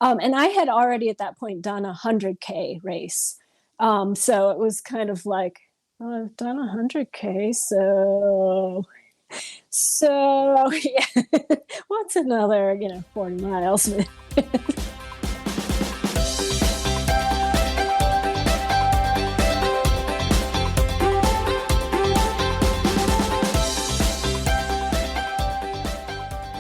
And I had already at that point done a 100K race. So it was kind of like, oh, I've done a 100K, so yeah, what's another, 40 miles?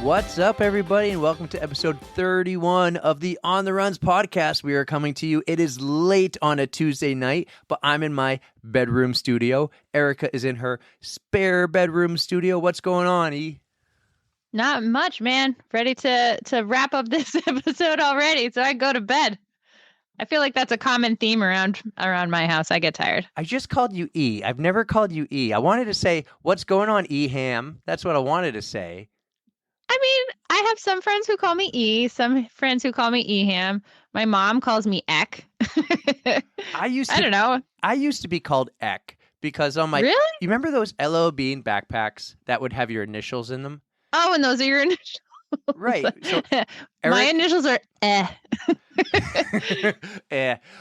What's up, everybody, and welcome to episode 31 of the On the Runs podcast. We are coming to you. It is late on a Tuesday night, but I'm in my bedroom studio. Erika is in her spare bedroom studio. What's going on, E? Not much, man. Ready to wrap up this episode already, so I go to bed. I feel like that's a common theme around my house. I get tired. I just called you E. I've never called you E. I wanted to say, what's going on, E Ham? That's what I wanted to say. I mean, I have some friends who call me E, some friends who call me Eham. My mom calls me Eck. I don't know. I used to be called Eck because on my... Really? You remember those LL Bean backpacks that would have your initials in them? Oh, and those are your initials. Right. So, my initials are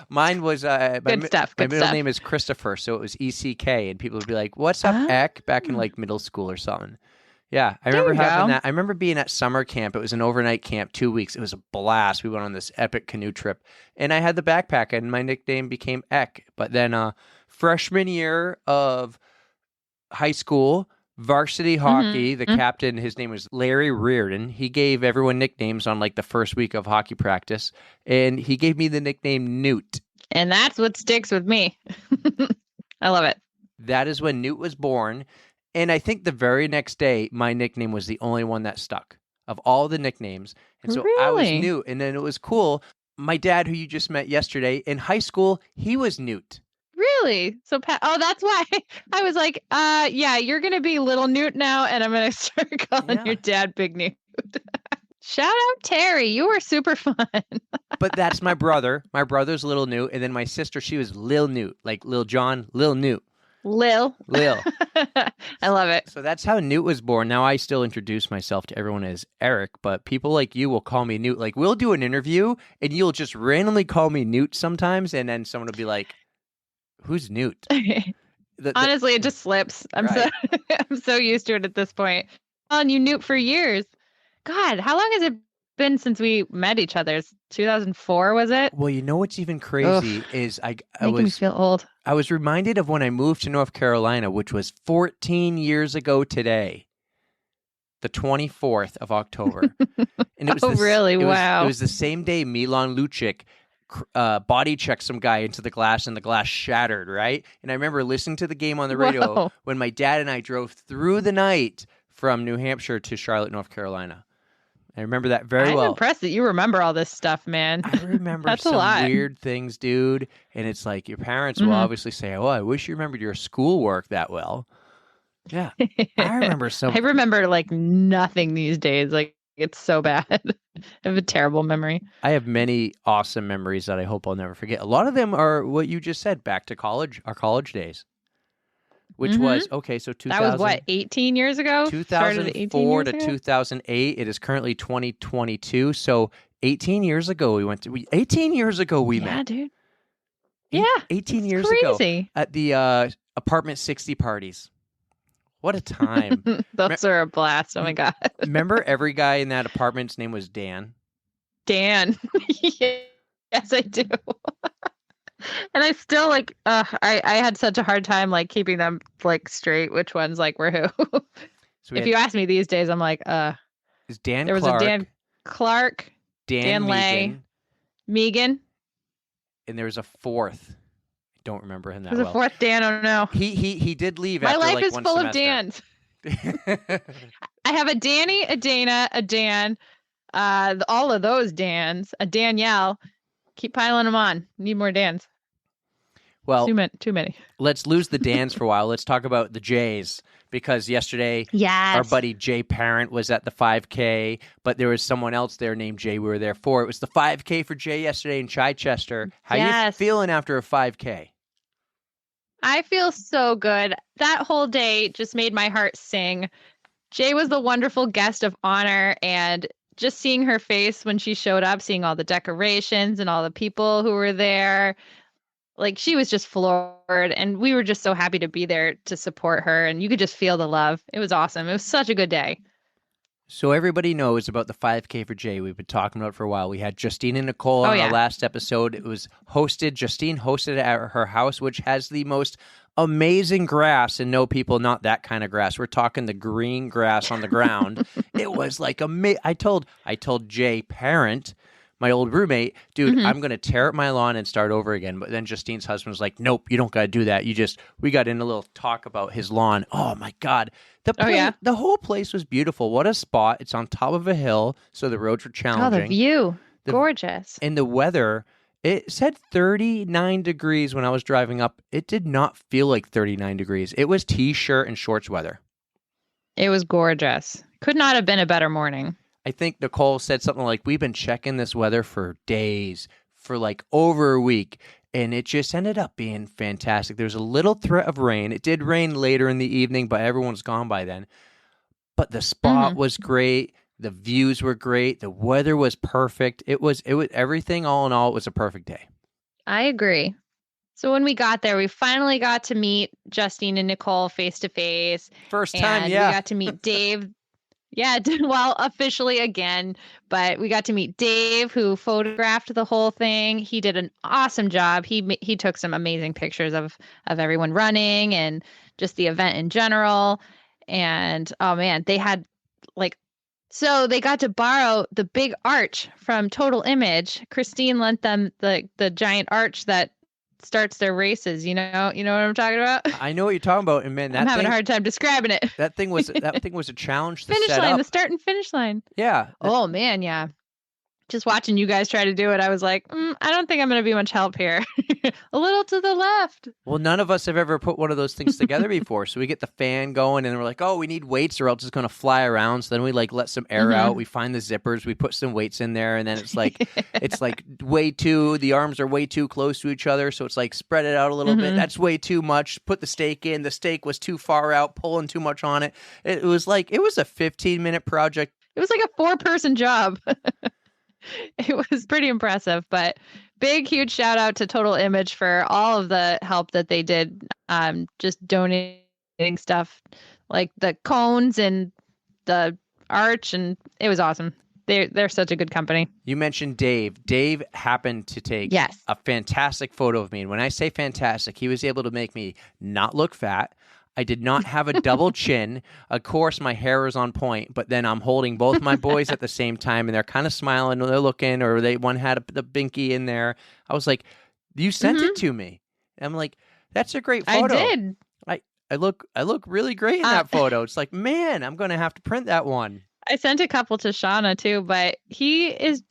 Mine was good stuff. My middle name is Christopher, so it was ECK, and people would be like, "What's up, Eck?" Back in like middle school or something. Yeah, I remember having that. I remember being at summer camp. It was an overnight camp, 2 weeks. It was a blast. We went on this epic canoe trip, and I had the backpack, and my nickname became Eck. But then freshman year of high school, varsity hockey, the captain, his name was Larry Reardon. He gave everyone nicknames on like the first week of hockey practice, and he gave me the nickname Newt. And that's what sticks with me. I love it. That is when Newt was born. And I think the very next day, my nickname was the only one that stuck of all the nicknames. And so I was Newt. And then it was cool. My dad, who you just met yesterday, in high school, he was Newt. Really? So, that's why I was like, yeah, you're going to be little Newt now. And I'm going to start calling your dad Big Newt. Shout out Terry. You were super fun. But that's my brother. My brother's little Newt. And then my sister, she was Lil Newt, like Lil John, Lil Newt. Lil. I love it. So that's how Newt was born. Now I still introduce myself to everyone as Eric, but people like you will call me Newt. Like we'll do an interview and you'll just randomly call me Newt sometimes, and then someone will be like, "Who's Newt?" Honestly, it just slips. I'm so used to it at this point. Calling you Newt for years. God, how long has it been since we met each other? It's 2004, was it? Well, you know what's even crazy is making me feel old. I was reminded of when I moved to North Carolina, which was 14 years ago today, the 24th of October. And it was really? Wow. It was the same day Milan Lucic body checked some guy into the glass, and the glass shattered, right? And I remember listening to the game on the radio when my dad and I drove through the night from New Hampshire to Charlotte, North Carolina. I remember that very well. I'm impressed that you remember all this stuff, man. I remember some weird things, dude. And it's like your parents will obviously say, "Oh, I wish you remembered your schoolwork that well." Yeah, I remember some. I remember like nothing these days. Like it's so bad. I have a terrible memory. I have many awesome memories that I hope I'll never forget. A lot of them are what you just said, back to college, our college days. Which was, so 2000... That was what, 18 years ago? 2004 to 2008. It is currently 2022. So 18 years ago we met. Yeah, dude. Yeah. 18 years crazy. ago at the apartment 60 parties. What a time. Those are a blast. Oh my God. Remember every guy in that apartment's name was Dan? Dan. Yes, I do. And I still I had such a hard time like keeping them like straight, which ones like were who. So if you ask me these days, I'm like, is Dan there Clark, was a Dan Clark, Dan Lay, Megan. And there was a fourth. I don't remember him that well. There's a fourth Dan, I don't know. He did leave My after life like is one full semester. of Dans. I have a Danny, a Dana, a Dan, all of those Dans, a Danielle. Keep piling them on. Need more Dans. Well, too many. Let's lose the Dans for a while. Let's talk about the Jays, because yesterday our buddy Jay Parent was at the 5K, but there was someone else there named Jay we were there for. It was the 5K for Jay yesterday in Chichester. How you feeling after a 5K? I feel so good. That whole day just made my heart sing. Jay was the wonderful guest of honor, and just seeing her face when she showed up, seeing all the decorations and all the people who were there, like she was just floored, and we were just so happy to be there to support her, and you could just feel the love. It was awesome. It was such a good day. So everybody knows about the 5K for Jaye. We've been talking about it for a while. We had Justine and Nicole on our last episode. It was hosted. Justine hosted it at her house, which has the most amazing grass, and no, people, not that kind of grass. We're talking the green grass on the ground. It was like I told Jaye, parent, my old roommate, dude, I'm going to tear up my lawn and start over again. But then Justine's husband was like, nope, you don't got to do that. We got in a little talk about his lawn. Oh my God. The whole place was beautiful. What a spot. It's on top of a hill, so the roads were challenging. Oh, the view. Gorgeous. And the weather, it said 39 degrees when I was driving up. It did not feel like 39 degrees. It was t-shirt and shorts weather. It was gorgeous. Could not have been a better morning. I think Nicole said something like, we've been checking this weather for days, for like over a week, and it just ended up being fantastic. There's a little threat of rain. It did rain later in the evening, but everyone's gone by then. But the spot was great. The views were great. The weather was perfect. It was everything, all in all, it was a perfect day. I agree. So when we got there, we finally got to meet Justine and Nicole face to face. First time, yeah. We got to meet Dave. Yeah, well, officially again, but we got to meet Dave, who photographed the whole thing. He did an awesome job. He took some amazing pictures of everyone running and just the event in general. And oh man, they had so they got to borrow the big arch from Total Image. Christine lent them the giant arch that starts their races. You know what I'm talking about? I know what you're talking about, and man, I'm having a hard time describing it. That thing was a challenge to finish set line, up. The start and finish line. Yeah. Oh man, yeah. Just watching you guys try to do it, I was like, I don't think I'm going to be much help here. A little to the left. Well, none of us have ever put one of those things together before. So we get the fan going, and we're like, oh, we need weights or else it's going to fly around. So then we let some air out. We find the zippers. We put some weights in there, and then it's like the arms are way too close to each other. So it's like spread it out a little bit. That's way too much. Put the stake in. The stake was too far out, pulling too much on it. It was a 15-minute project. It was like a 4-person job. It was pretty impressive, but big, huge shout out to Total Image for all of the help that they did. Just donating stuff like the cones and the arch, and it was awesome. They're such a good company. You mentioned Dave. Dave happened to take a fantastic photo of me. And when I say fantastic, he was able to make me not look fat. I did not have a double chin. Of course, my hair is on point, but then I'm holding both my boys at the same time, and they're kind of smiling, or they're looking, or one had the binky in there. I was like, you sent it to me. And I'm like, that's a great photo. I did. I look really great in that photo. It's like, man, I'm going to have to print that one. I sent a couple to Shauna too, but he's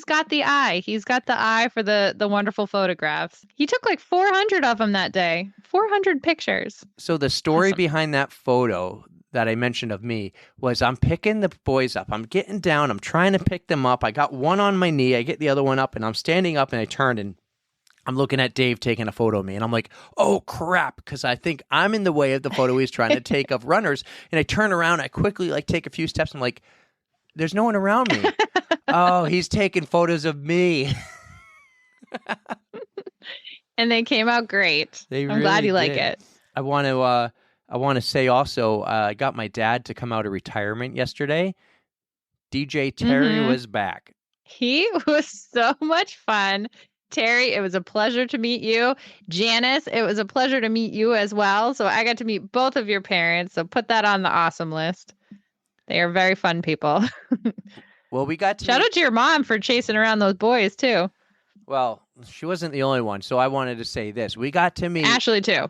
got the eye. He's got the eye for the wonderful photographs. He took like 400 of them that day. 400 pictures. So the story behind that photo that I mentioned of me was I'm picking the boys up. I'm getting down. I'm trying to pick them up. I got one on my knee. I get the other one up, and I'm standing up, and I turned, and I'm looking at Dave taking a photo of me, and I'm like, oh, crap, because I think I'm in the way of the photo he's trying to take of runners. And I turn around, I quickly take a few steps. I'm like, there's no one around me. Oh, he's taking photos of me. And they came out great. I'm glad you like it. I want to say also, I got my dad to come out of retirement yesterday. DJ Terry was back. He was so much fun. Terry, it was a pleasure to meet you. Janice, it was a pleasure to meet you as well. So I got to meet both of your parents. So put that on the awesome list. They are very fun people. Well, we got to shout out to your mom for chasing around those boys too. Well, she wasn't the only one. So I wanted to say this. We got to meet Ashley too.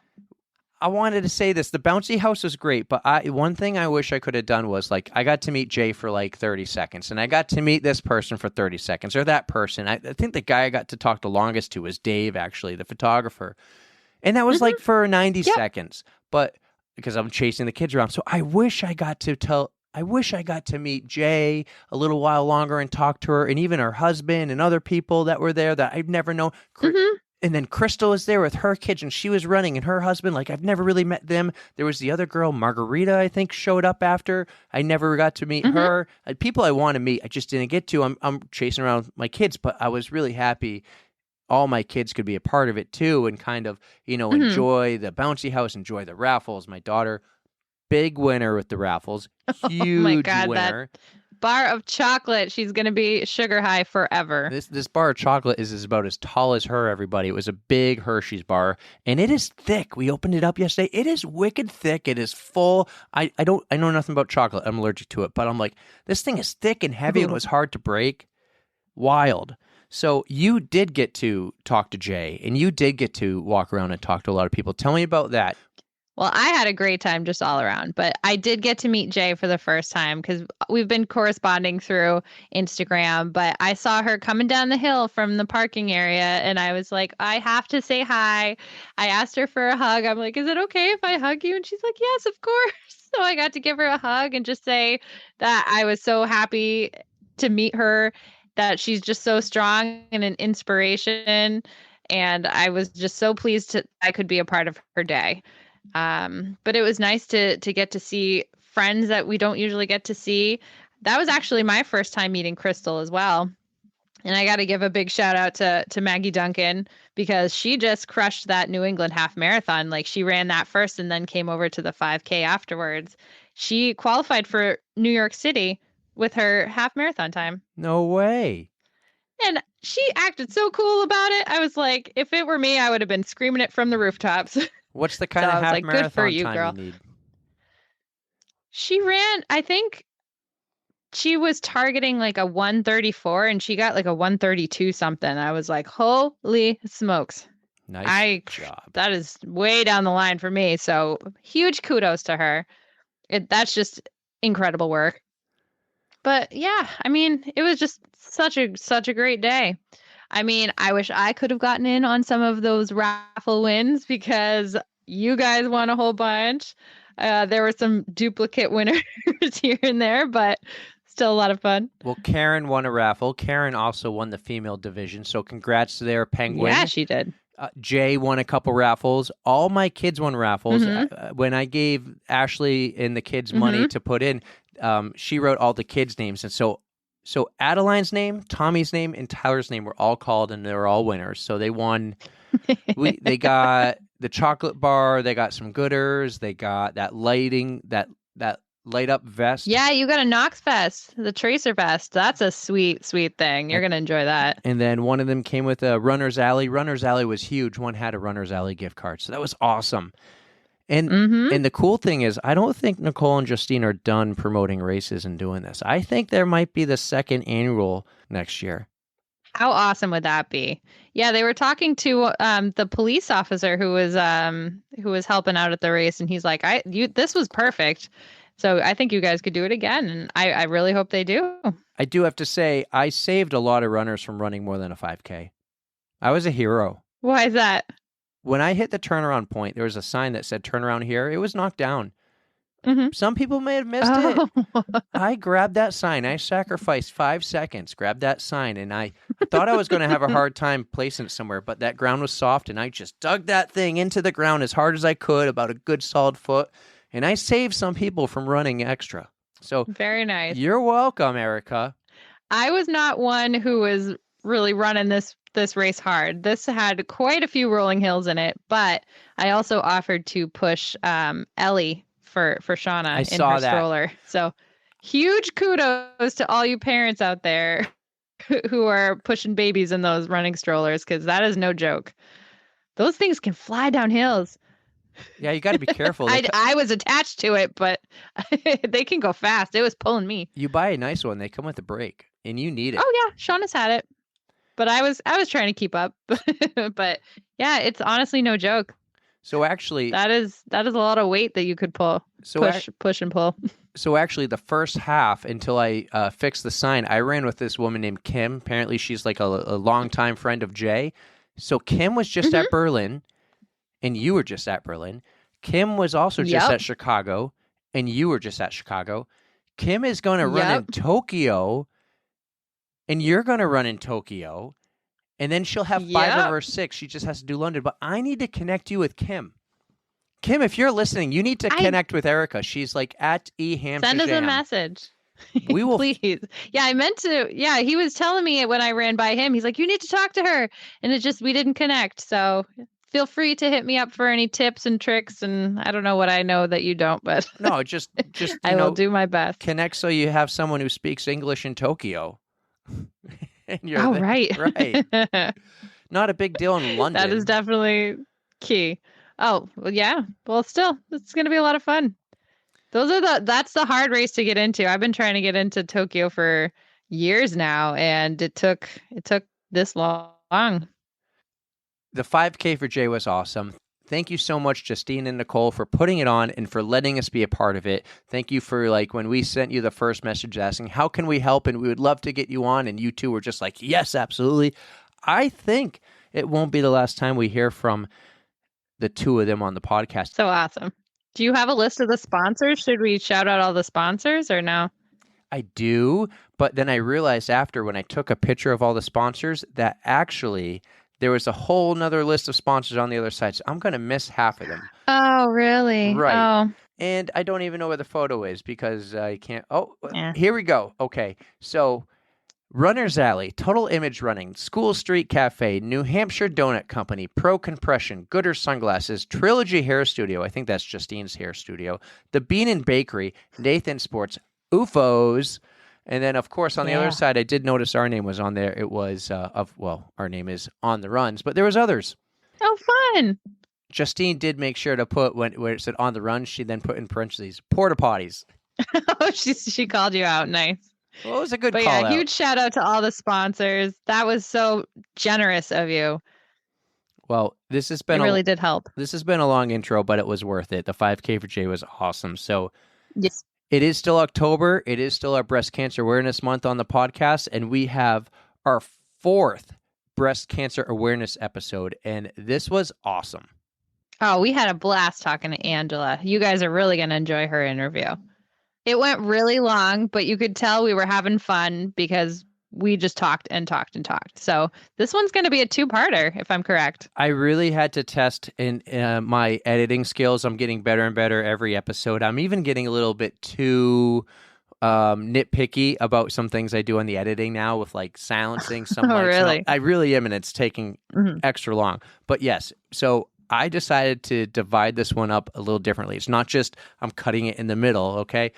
I wanted to say this. The bouncy house was great, but one thing I wish I could have done was I got to meet Jaye for 30 seconds, and I got to meet this person for 30 seconds, or that person. I think the guy I got to talk the longest to was Dave, actually, the photographer. And that was for 90 seconds, but because I'm chasing the kids around. So I wish I got to meet Jaye a little while longer and talk to her, and even her husband and other people that were there that I've never known. And then Crystal was there with her kids, and she was running, and her husband, like, I've never really met them. There was the other girl, Margarita, I think, showed up after. I never got to meet her. People I want to meet, I just didn't get to. I'm chasing around my kids, but I was really happy all my kids could be a part of it too, and kind of, enjoy the bouncy house, enjoy the raffles. My daughter, big winner with the raffles, huge oh my God, winner. That bar of chocolate, she's gonna be sugar high forever. This bar of chocolate is about as tall as her, everybody. It was a big Hershey's bar, and it is thick. We opened it up yesterday. It is wicked thick. It is full. I know nothing about chocolate. I'm allergic to it, but I'm like, this thing is thick and heavy. It was hard to break. Wild. So you did get to talk to Jaye, and you did get to walk around and talk to a lot of people. Tell me about that. Well, I had a great time just all around, but I did get to meet Jaye for the first time because we've been corresponding through Instagram, but I saw her coming down the hill from the parking area, and I was like, I have to say hi. I asked her for a hug. I'm like, is it okay if I hug you? And she's like, yes, of course. So I got to give her a hug and just say that I was so happy to meet her, that she's just so strong and an inspiration. And I was just so pleased I could be a part of her day. But it was nice to get to see friends that we don't usually get to see. That was actually my first time meeting Crystal as well. And I got to give a big shout out to Maggie Duncan, because she just crushed that New England half marathon. Like, she ran that first and then came over to the 5K afterwards. She qualified for New York City with her half marathon time. No way. And she acted so cool about it. I was like, if it were me, I would have been screaming it from the rooftops. What's the kind of half marathon good for you, time girl. you need? She ran, I think she was targeting like a 134, and she got like a 132 something. I was like, holy smokes. Nice job. That is way down the line for me. So huge kudos to her. That's just incredible work. But yeah, I mean, it was just such a great day. I mean, I wish I could have gotten in on some of those raffle wins, because you guys won a whole bunch. There were some duplicate winners here and there, but still a lot of fun. Well, Karen won a raffle. Karen also won the female division, so congrats to their Penguin. Yeah, she did. Jaye won a couple raffles. All my kids won raffles. When I gave Ashley and the kids money to put in, she wrote all the kids' names. And so Adeline's name, Tommy's name, and Tyler's name were all called, and they were all winners. So they won. They got the chocolate bar. They got some gooders. They got that lighting, that light up vest. Yeah, you got a Knox vest, the Tracer vest. That's a sweet, sweet thing. You're going to enjoy that. And then one of them came with a Runner's Alley. Runner's Alley was huge. One had a Runner's Alley gift card. So that was awesome. And the cool thing is, I don't think Nicole and Justine are done promoting races and doing this. I think there might be the second annual next year. How awesome would that be? Yeah, they were talking to the police officer who was helping out at the race, and he's like, this was perfect. So I think you guys could do it again, and I really hope they do. I do have to say, I saved a lot of runners from running more than a 5K. I was a hero. Why is that? When I hit the turnaround point, there was a sign that said turn around here. It was knocked down. Some people may have missed it. I grabbed that sign. I sacrificed 5 seconds, grabbed that sign, and I thought I was going to have a hard time placing it somewhere, but that ground was soft, and I just dug that thing into the ground as hard as I could, about a good solid foot, and I saved some people from running extra. So very nice. You're welcome, Erika. I was not one who was really running this race hard. This had quite a few rolling hills in it, but I also offered to push Ellie for Shauna in her stroller. So huge kudos to all you parents out there who are pushing babies in those running strollers, because that is no joke. Those things can fly down hills. Yeah, you got to be careful. I was attached to it, but they can go fast. It was pulling me. You buy a nice one, they come with a brake, and you need it. Oh yeah, Shauna's had it, but I was trying to keep up. But yeah, it's honestly no joke. So actually, that is a lot of weight that you could pull. So push and pull. So actually, the first half, until I fixed the sign, I ran with this woman named Kim. Apparently, she's like a longtime friend of Jaye. So Kim was just at Berlin, and you were just at Berlin. Kim was also just at Chicago, and you were just at Chicago. Kim is going to run in Tokyo, and you're going to run in Tokyo. And then she'll have 5 of her 6. She just has to do London. But I need to connect you with Kim. Kim, if you're listening, you need to connect with Erika. She's like at eHampshire. Send us a message. We will. Please. Yeah, I meant to. Yeah, he was telling me when I ran by him. He's like, you need to talk to her. And we didn't connect. So feel free to hit me up for any tips and tricks. And I don't know what I know that you don't, but no, just I will do my best. Connect so you have someone who speaks English in Tokyo. Right. Right. Not a big deal in London. That is definitely key. Oh, well, yeah. Well, still, it's going to be a lot of fun. That's the hard race to get into. I've been trying to get into Tokyo for years now, and it took this long. The 5K for Jaye was awesome. Thank you so much, Justine and Nicole, for putting it on and for letting us be a part of it. Thank you for, when we sent you the first message asking, how can we help? And we would love to get you on. And you two were just like, yes, absolutely. I think it won't be the last time we hear from the two of them on the podcast. So awesome. Do you have a list of the sponsors? Should we shout out all the sponsors or no? I do. But then I realized after when I took a picture of all the sponsors that actually there was a whole nother list of sponsors on the other side. So I'm going to miss half of them. Oh, really? Right. Oh. And I don't even know where the photo is because I can't. Oh, yeah. Here we go. Okay. So Runner's Alley, Total Image Running, School Street Cafe, New Hampshire Donut Company, Pro Compression, Gooder Sunglasses, Trilogy Hair Studio, I think that's Justine's hair studio, The Bean and Bakery, Nathan Sports, UFOs, and then, of course, on the other side, I did notice our name was on there. It was, our name is On the Runs, but there was others. Oh, fun. Justine did make sure to put, where it said On the Run, she then put in parentheses, porta potties. Oh, she called you out. Nice. Well, it was a good call out. Huge shout out to all the sponsors. That was so generous of you. Well, this has been really did help. This has been a long intro, but it was worth it. The 5K for Jaye was awesome. So yes, it is still October. It is still our Breast Cancer Awareness Month on the podcast, and we have our 4th Breast Cancer Awareness episode, and this was awesome. Oh, we had a blast talking to Angela. You guys are really going to enjoy her interview. It went really long, but you could tell we were having fun because we just talked and talked and talked. So this one's going to be a 2-parter, if I'm correct. I really had to test in my editing skills. I'm getting better and better every episode. I'm even getting a little bit too nitpicky about some things I do on the editing now with silencing some. Oh, really? I really am, and it's taking extra long. But yes, so I decided to divide this one up a little differently. It's not just I'm cutting it in the middle, okay?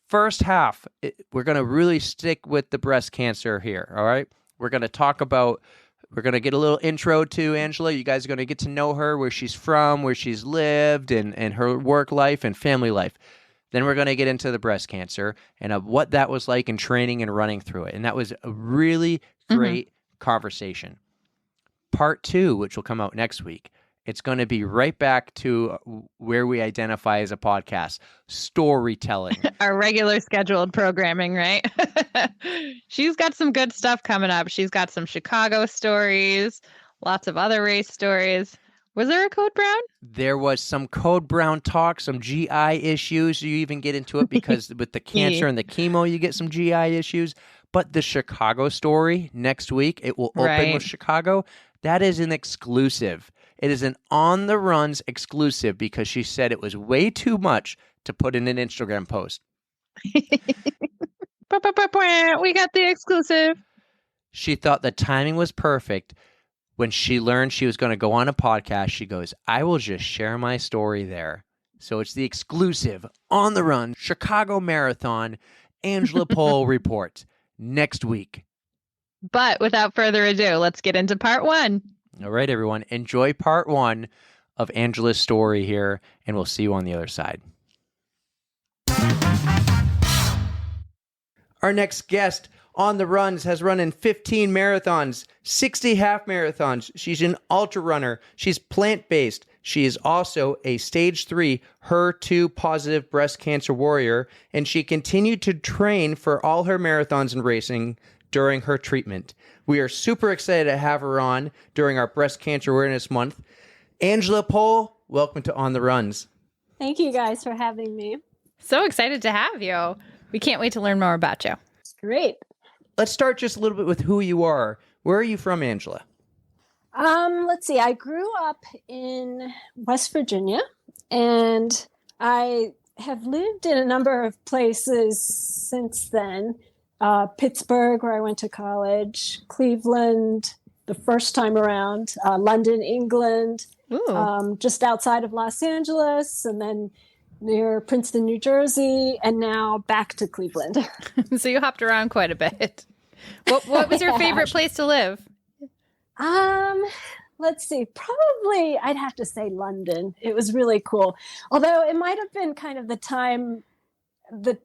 First half, we're going to really stick with the breast cancer here, all right? We're going to get a little intro to Angela. You guys are going to get to know her, where she's from, where she's lived, and her work life and family life. Then we're going to get into the breast cancer and what that was like in training and running through it. And that was a really great conversation. Part 2, which will come out next week, it's going to be right back to where we identify as a podcast, storytelling. Our regular scheduled programming, right? She's got some good stuff coming up. She's got some Chicago stories, lots of other race stories. Was there a Code Brown? There was some Code Brown talk, some GI issues. You even get into it because with the cancer and the chemo, you get some GI issues. But the Chicago story next week, it will open with Chicago. That is an exclusive. It is an On the Runs exclusive because she said it was way too much to put in an Instagram post. We got the exclusive. She thought the timing was perfect. When she learned she was going to go on a podcast, she goes, I will just share my story there. So it's the exclusive On the Run Chicago Marathon Angela Pohl report next week. But without further ado, let's get into part 1. All right, everyone. Enjoy part 1 of Angela's story here, and we'll see you on the other side. Our next guest on the runs has run in 15 marathons, 60 half marathons. She's an ultra runner. She's plant-based. She is also a stage 3 HER2 positive breast cancer warrior, and she continued to train for all her marathons and racing during her treatment. We are super excited to have her on during our Breast Cancer Awareness Month. Angela Pohl, welcome to On the Runs. Thank you guys for having me. So excited to have you. We can't wait to learn more about you. It's great. Let's start just a little bit with who you are. Where are you from, Angela? Let's see. I grew up in West Virginia, and I have lived in a number of places since then. Pittsburgh, where I went to college, Cleveland, the first time around, London, England, just outside of Los Angeles, and then near Princeton, New Jersey, and now back to Cleveland. So you hopped around quite a bit. What was your favorite place to live? Let's see. Probably I'd have to say London. It was really cool. Although it might have been kind of the time, the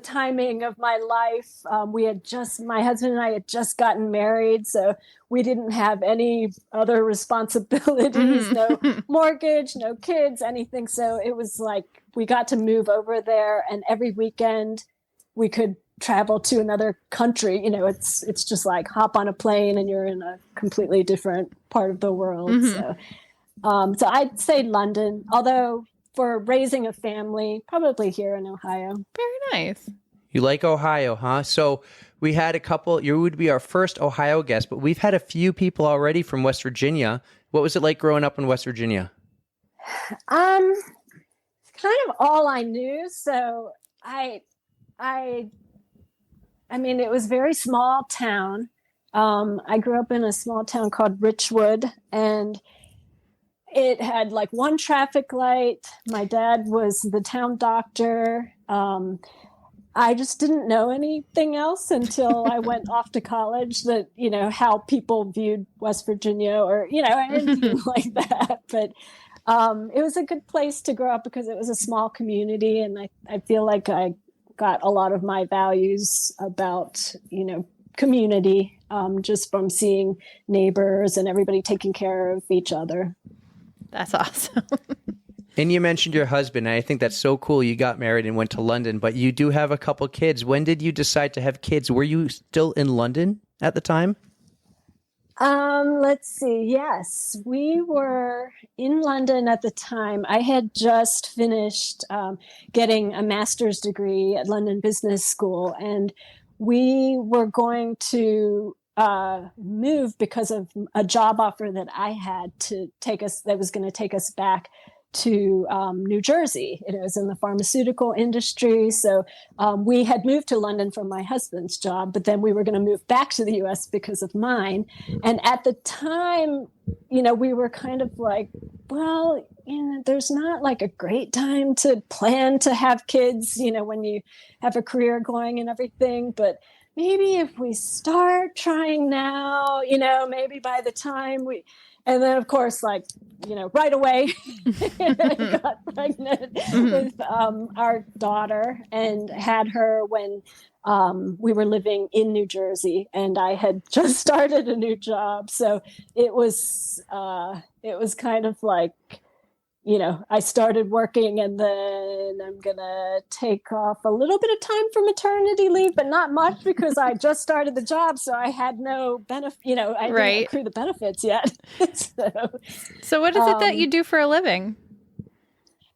timing of my life. My husband and I had just gotten married, so we didn't have any other responsibilities, no mortgage, no kids, anything. So it was like we got to move over there, and every weekend we could travel to another country. It's just like hop on a plane and you're in a completely different part of the world. So I'd say London, although for raising a family, probably here in Ohio. Very nice. You like Ohio, huh? So we had a couple, you would be our first Ohio guest, but we've had a few people already from West Virginia. What was it like growing up in West Virginia? Kind of all I knew. So I mean, it was a very small town. I grew up in a small town called Richwood, and it had like one traffic light. My dad was the town doctor. I just didn't know anything else until I went off to college that, how people viewed West Virginia or, anything like that. But it was a good place to grow up because it was a small community. And I feel like I got a lot of my values about, community, just from seeing neighbors and everybody taking care of each other. That's awesome. And you mentioned your husband. I think that's so cool. You got married and went to London, but you do have a couple kids. When did you decide to have kids? Were you still in London at the time? Let's see. Yes, we were in London at the time. I had just finished getting a master's degree at London Business School, and we were going to move because of a job offer that I had that was going to take us back to New Jersey. It was in the pharmaceutical industry. So we had moved to London for my husband's job, but then we were going to move back to the US because of mine. And at the time, we were kind of like, well, there's not like a great time to plan to have kids, when you have a career going and everything. But maybe if we start trying now, maybe by the time and then, of course, right away, got pregnant with our daughter and had her when we were living in New Jersey, and I had just started a new job. So it was kind of like, I started working, and then I'm going to take off a little bit of time for maternity leave, but not much because I just started the job. So I had no benefit, I didn't accrue the benefits yet. So what is it that you do for a living?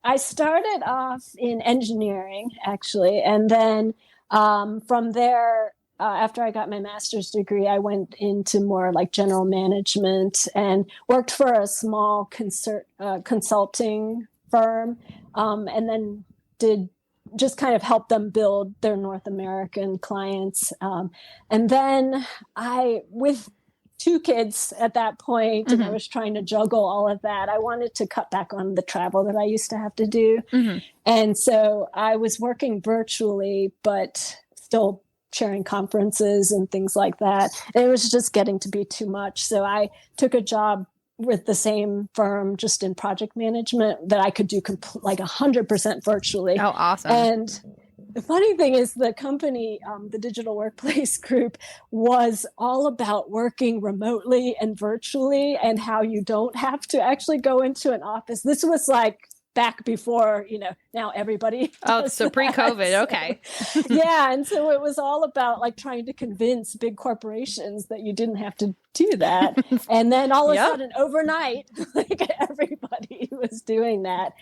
I started off in engineering, actually. And then from there, after I got my master's degree, I went into more like general management and worked for a small consulting firm, and then did just kind of help them build their North American clients. And then with 2 kids at that point, and I was trying to juggle all of that, I wanted to cut back on the travel that I used to have to do. And so I was working virtually, but still sharing conferences and things like that. And it was just getting to be too much. So I took a job with the same firm, just in project management, that I could do like 100% virtually. Oh, awesome. And the funny thing is the company, the Digital Workplace Group, was all about working remotely and virtually and how you don't have to actually go into an office. This was like back before, now everybody. Oh, so pre-COVID. Okay. Yeah. And so it was all about like trying to convince big corporations that you didn't have to do that. And then all of a sudden overnight, like everybody was doing that.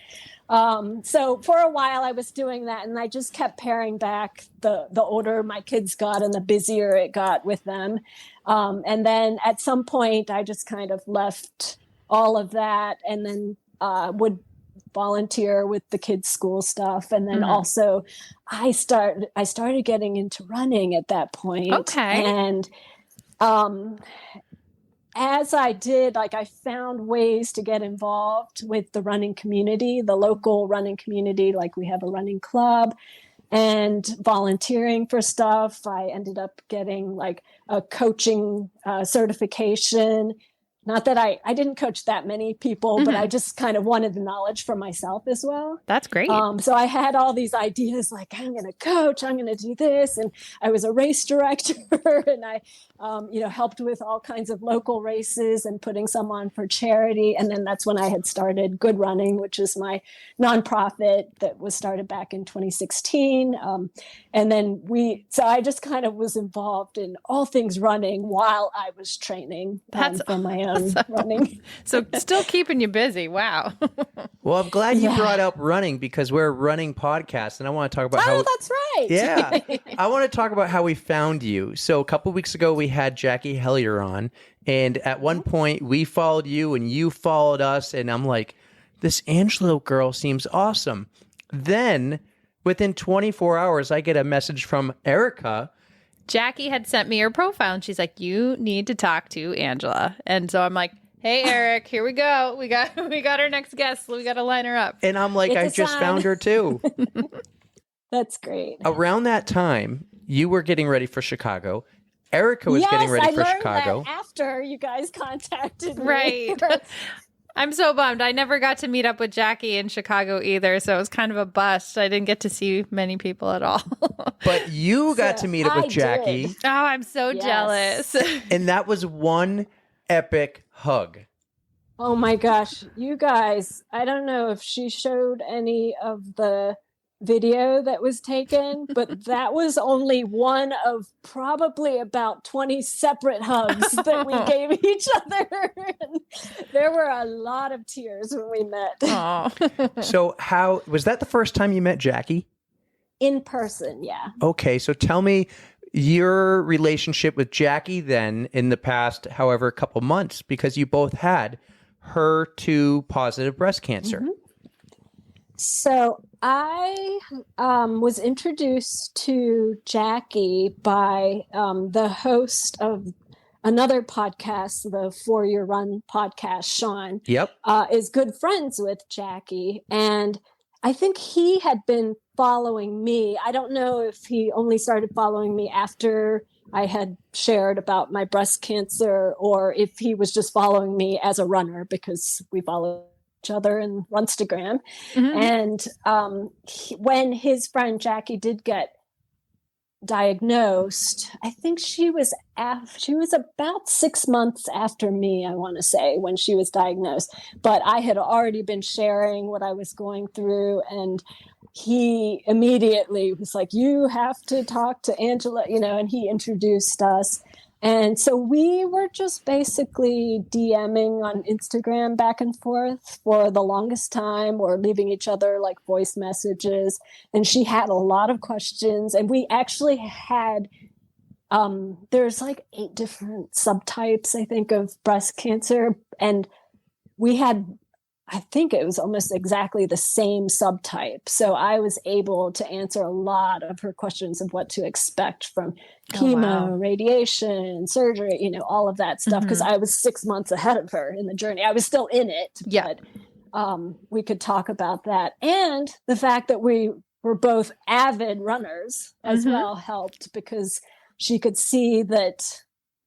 So for a while I was doing that, and I just kept paring back the older my kids got and the busier it got with them. And then at some point I just kind of left all of that, and then would volunteer with the kids' school stuff. And then also I started getting into running at that point. Okay. And as I did, like I found ways to get involved with the running community, the local running community, like we have a running club, and volunteering for stuff. I ended up getting like a coaching certification. Not that I didn't coach that many people, but I just kind of wanted the knowledge for myself as well. That's great. So I had all these ideas like, I'm going to coach, I'm going to do this. And I was a race director and I, helped with all kinds of local races and putting some on for charity. And then that's when I had started Good Running, which is my nonprofit that was started back in 2016. And then so I just kind of was involved in all things running while I was training for my own running. So still keeping you busy. Wow. Well, I'm glad you brought up running, because we're a running podcast, and I want to talk about how... Oh, that's right. Yeah. I want to talk about how we found you. So a couple of weeks ago, we had Jackie Hellier on, and at one point we followed you and you followed us, and I'm like, this Angela girl seems awesome. Then within 24 hours, I get a message from Erika. Jackie had sent me her profile, and she's like, you need to talk to Angela. And so I'm like, hey, Eric, here we go. We got our next guest. We got to line her up. And I'm like, I just found her too. That's great. Around that time, you were getting ready for Chicago. Erika was getting ready for Chicago. That after you guys contacted me. Right. I'm so bummed. I never got to meet up with Jackie in Chicago either, so it was kind of a bust. I didn't get to see many people at all. But you got to meet up with Jackie. Oh, I'm so jealous. And that was one epic hug. Oh my gosh. You guys, I don't know if she showed any of the video that was taken, but that was only one of probably about 20 separate hugs that we gave each other. There were a lot of tears when we met. So how was that the first time you met Jackie? In person, yeah. Okay, so tell me your relationship with Jackie then in the past, however, couple months, because you both had HER2 positive breast cancer. So I was introduced to Jackie by the host of another podcast, the For Your Run podcast, Sean. Yep. Is good friends with Jackie. And I think he had been following me. I don't know if he only started following me after I had shared about my breast cancer, or if he was just following me as a runner, because we follow each other in Runstagram. And when his friend Jackie did get diagnosed, I think she was about 6 months after me, I want to say, when she was diagnosed. But I had already been sharing what I was going through, and he immediately was like, you have to talk to Angela, and he introduced us. And so we were just basically DMing on Instagram back and forth for the longest time, or leaving each other like voice messages. And she had a lot of questions. And we actually had, there's like 8 different subtypes, I think, of breast cancer. And we had, I think it was almost exactly the same subtype. So I was able to answer a lot of her questions of what to expect from chemo, radiation, surgery, all of that stuff. Because I was 6 months ahead of her in the journey. I was still in it, but we could talk about that. And the fact that we were both avid runners as well helped, because she could see that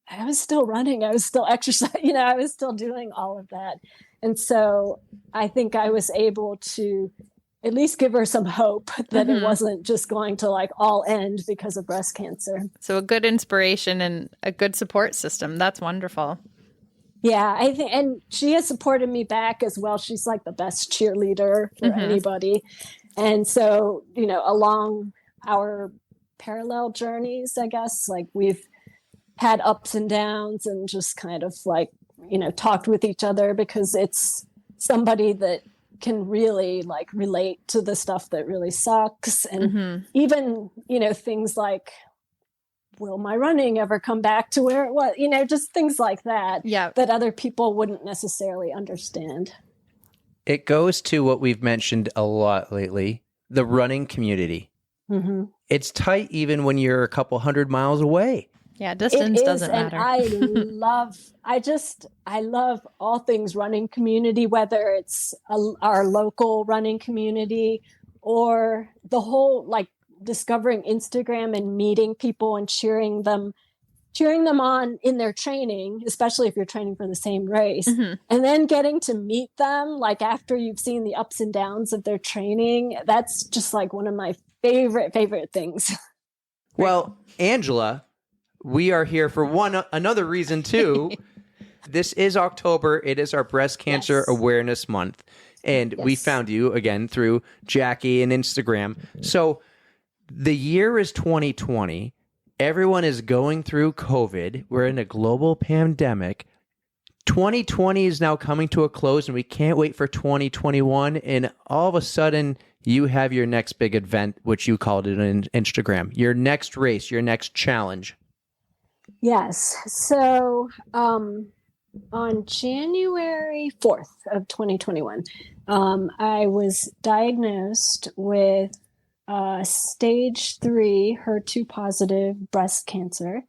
I was still running. I was still exercising, I was still doing all of that. And so I think I was able to at least give her some hope that it wasn't just going to like all end because of breast cancer. So a good inspiration and a good support system. That's wonderful. Yeah, I think, and she has supported me back as well. She's like the best cheerleader for anybody. And so, along our parallel journeys, I guess, like we've had ups and downs and just kind of like, talked with each other, because it's somebody that can really like relate to the stuff that really sucks. And even, things like, will my running ever come back to where it was? Just things like that, that other people wouldn't necessarily understand. It goes to what we've mentioned a lot lately, the running community. It's tight even when you're a couple 100 miles away. Yeah, distance doesn't matter. And I love all things running community, whether it's our local running community or the whole, like, discovering Instagram and meeting people and cheering them on in their training, especially if you're training for the same race, and then getting to meet them like after you've seen the ups and downs of their training. That's just like one of my favorite things. Well, Angela, we are here for another reason too. This is October. It is our Breast Cancer Awareness Month. And we found you again through Jackie and Instagram. So the year is 2020. Everyone is going through COVID. We're in a global pandemic. 2020 is now coming to a close, and we can't wait for 2021. And all of a sudden, you have your next big event, which you called it on Instagram, your next race, your next challenge. Yes. So on January 4th of 2021, I was diagnosed with stage 3 HER2 positive breast cancer.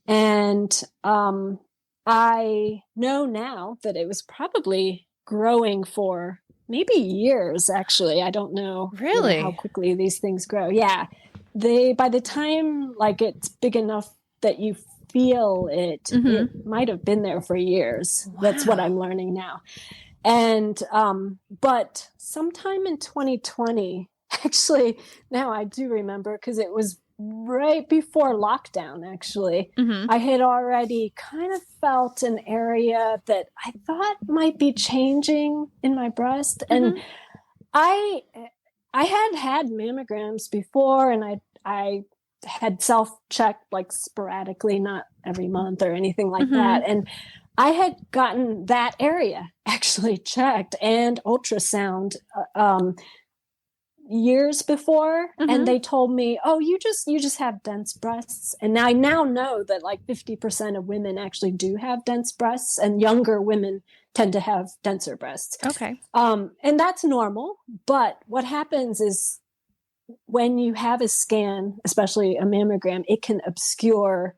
And I know now that it was probably growing for maybe years, actually. I don't know really how quickly these things grow. Yeah. By the time like it's big enough that you feel it, it might have been there for years. Wow. That's what I'm learning now. And but sometime in 2020, actually, now I do remember, because it was right before lockdown, actually. I had already kind of felt an area that I thought might be changing in my breast. And I had mammograms before, and I had self-checked like sporadically, not every month or anything like that. And I had gotten that area actually checked and ultrasound years before, and they told me, oh, you just have dense breasts. And I now know that like 50% of women actually do have dense breasts, and younger women tend to have denser breasts. Okay. And that's normal. But what happens is when you have a scan, especially a mammogram, it can obscure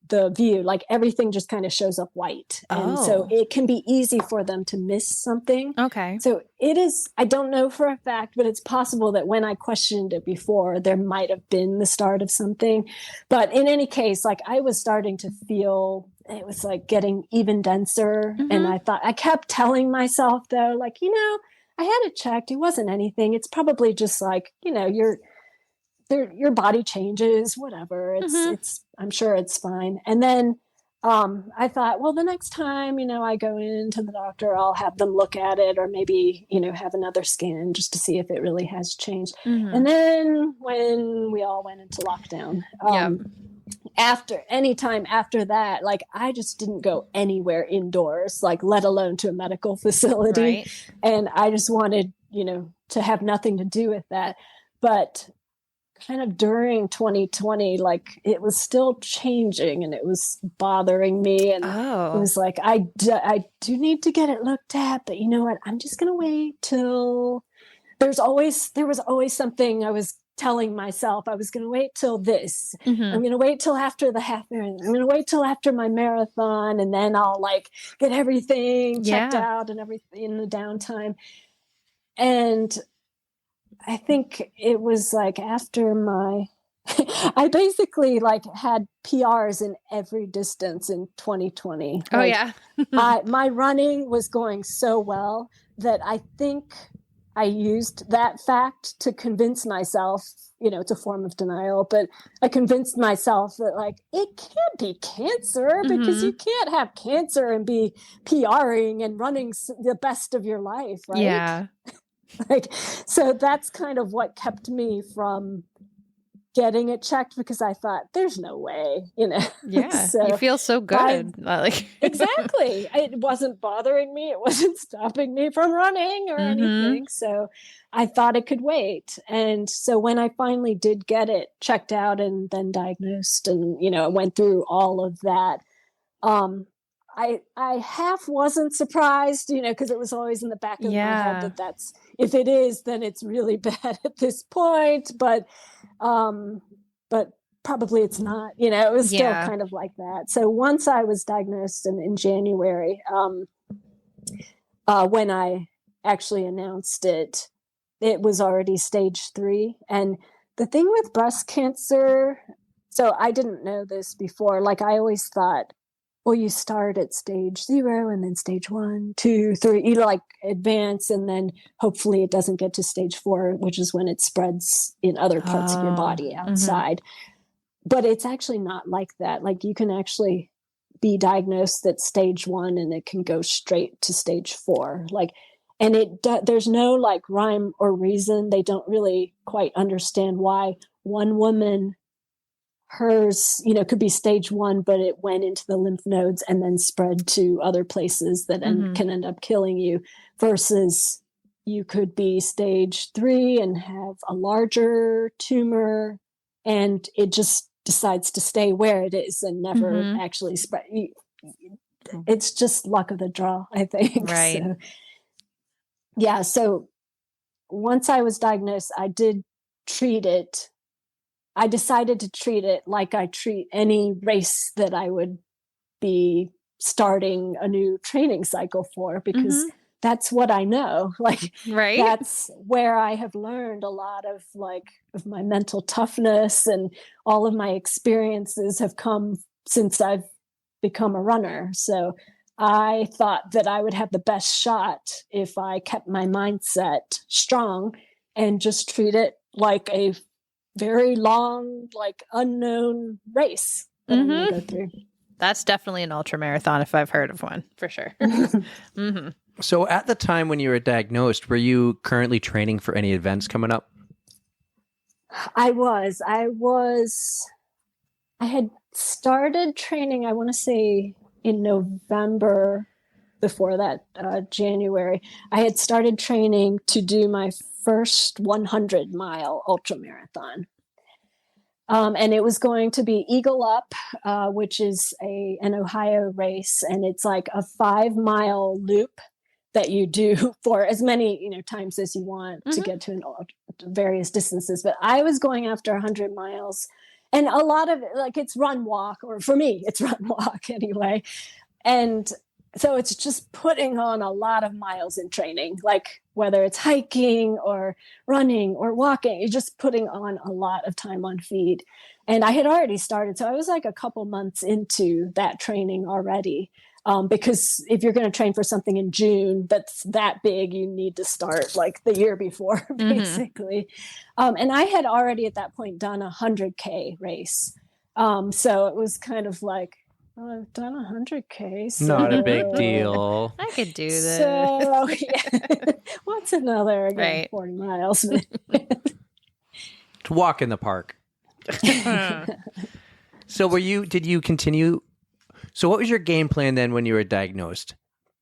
the view. Like everything just kind of shows up white. And so it can be easy for them to miss something. Okay. So it is, I don't know for a fact, but it's possible that when I questioned it before, there might have been the start of something. But in any case, like I was starting to feel it was like getting even denser. And I kept telling myself though, like, I had it checked. It wasn't anything. It's probably just like, your body changes, whatever. It's I'm sure it's fine. And then I thought, well, the next time, I go into the doctor, I'll have them look at it, or maybe, have another scan just to see if it really has changed. And then when we all went into lockdown, anytime after that, like I just didn't go anywhere indoors, like let alone to a medical facility. Right. And I just wanted, to have nothing to do with that. But kind of during 2020, like it was still changing and it was bothering me. And it was like, I do need to get it looked at, but you know what? I'm just going to wait till there was always something I was telling myself. I was going to wait till this. I'm going to wait till after the half marathon. I'm going to wait till after my marathon, and then I'll like get everything checked out and everything in the downtime. And I think it was like after I basically like had PRs in every distance in 2020. Oh, like, yeah. My running was going so well that I think I used that fact to convince myself it's a form of denial, but I convinced myself that like, it can't be cancer because you can't have cancer and be PRing and running the best of your life. Right. Yeah. Like, so that's kind of what kept me from getting it checked, because I thought there's no way, Yeah. So you feel so good. Exactly. It wasn't bothering me. It wasn't stopping me from running or anything. So I thought it could wait. And so when I finally did get it checked out and then diagnosed and, I went through all of that, I half wasn't surprised, because it was always in the back of my head that's, if it is, then it's really bad at this point. But probably it's not, it was still kind of like that. So once I was diagnosed in January, when I actually announced it, it was already stage 3. And the thing with breast cancer, so I didn't know this before, like I always thought, well, you start at stage 0 and then stage 1, 2, 3, you like advance, and then hopefully it doesn't get to stage 4, which is when it spreads in other parts of your body outside. But it's actually not like that. Like you can actually be diagnosed at stage 1 and it can go straight to stage 4. Like, and there's no like rhyme or reason. They don't really quite understand why one woman, hers, could be stage 1, but it went into the lymph nodes and then spread to other places that can end up killing you, versus you could be stage 3 and have a larger tumor and it just decides to stay where it is and never actually spread. It's just luck of the draw, I think. Right. So, yeah. So once I was diagnosed, I did treat it. I decided to treat it like I treat any race that I would be starting a new training cycle for, because that's what I know. Like, that's where I have learned a lot of of my mental toughness, and all of my experiences have come since I've become a runner. So I thought that I would have the best shot if I kept my mindset strong and just treat it like a very long, like unknown race that I'm going to go through. That's definitely an ultra marathon if I've heard of one, for sure. So at the time when you were diagnosed, were you currently training for any events coming up? I had started training, I want to say in November, before that, January. I had started training to do my first 100-mile ultra marathon. And it was going to be Eagle Up, which is an Ohio race. And it's like a 5-mile loop that you do for as many times as you want to get to various distances. But I was going after 100 miles. And a lot of it, like, it's run walk, or for me, it's run walk anyway. And so it's just putting on a lot of miles in training, like whether it's hiking or running or walking, you're just putting on a lot of time on feed. And I had already started. So I was like a couple months into that training already. Because if you're going to train for something in June that's that big, you need to start like the year before, basically. And I had already at that point done a 100K race. So it was kind of like, well, I've done 100K. So not a big deal. I could do this. So, yeah. What's another 40 miles? To walk in the park. So did you continue? So what was your game plan then when you were diagnosed?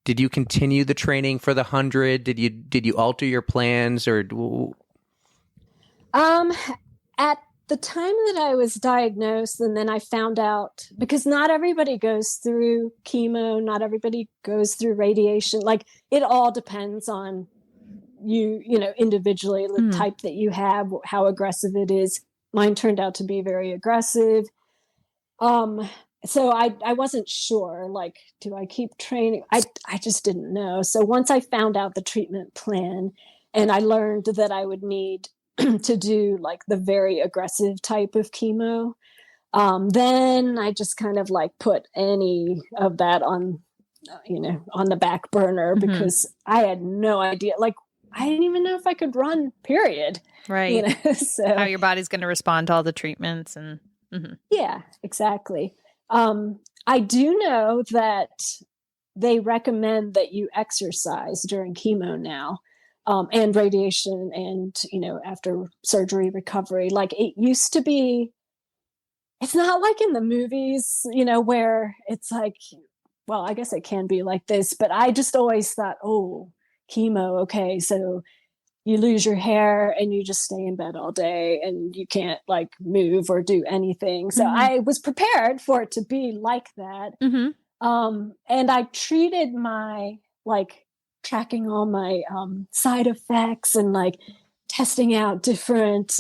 Did you continue the training for the 100? Did you alter your plans, or? At the time that I was diagnosed, and then I found out, because not everybody goes through chemo, not everybody goes through radiation. Like, it all depends on you individually, the type that you have, how aggressive it is. Mine turned out to be very aggressive. So I wasn't sure, like, do I keep training? I just didn't know. So once I found out the treatment plan, and I learned that I would need to do like the very aggressive type of chemo, then I just kind of like put any of that on the back burner, because I had no idea. Like, I didn't even know if I could run, period. Right. So how your body's going to respond to all the treatments and yeah, exactly. I do know that they recommend that you exercise during chemo now, and radiation and, after surgery recovery. Like it used to be, it's not like in the movies, where it's like, well, I guess it can be like this, but I just always thought, oh, chemo, okay, so you lose your hair and you just stay in bed all day and you can't like move or do anything. So I was prepared for it to be like that. And I treated my like tracking all my side effects and like testing out different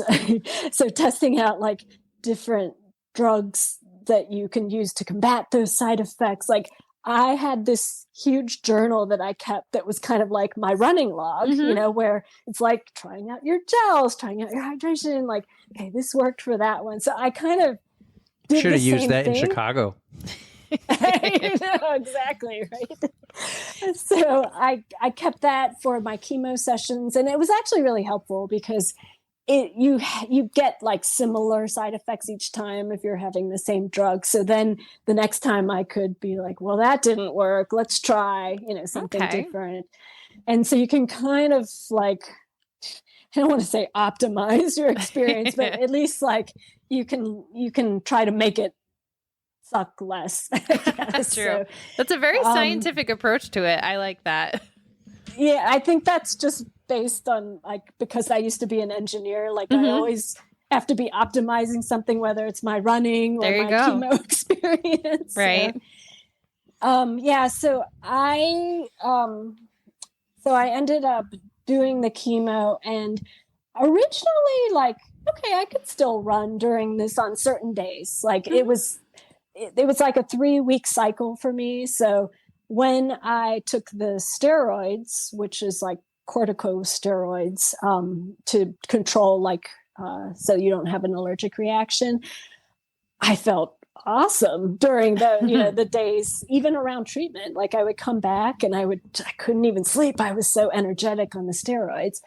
testing out like different drugs that you can use to combat those side effects. Like I had this huge journal that I kept that was kind of like my running log, where it's like trying out your gels, trying out your hydration, like, okay, this worked for that one. So I kind of did should have used that thing. in Chicago. Exactly, right. So I kept that for my chemo sessions, and it was actually really helpful because you get like similar side effects each time if you're having the same drug. So then the next time I could be like, well, that didn't work. Let's try, something different. And so you can kind of like, I don't want to say optimize your experience, but at least like you can try to make it suck less. That's true. So, that's a very scientific approach to it. I like that. Yeah, I think that's just based on like, because I used to be an engineer, like I always have to be optimizing something, whether it's my running or my chemo experience. Right. So I ended up doing the chemo, and originally like, okay, I could still run during this on certain days. Like it was like a 3-week cycle for me. So when I took the steroids, which is like corticosteroids, to control like, so you don't have an allergic reaction, I felt awesome during the, the days, even around treatment. Like I would come back and I couldn't even sleep. I was so energetic on the steroids.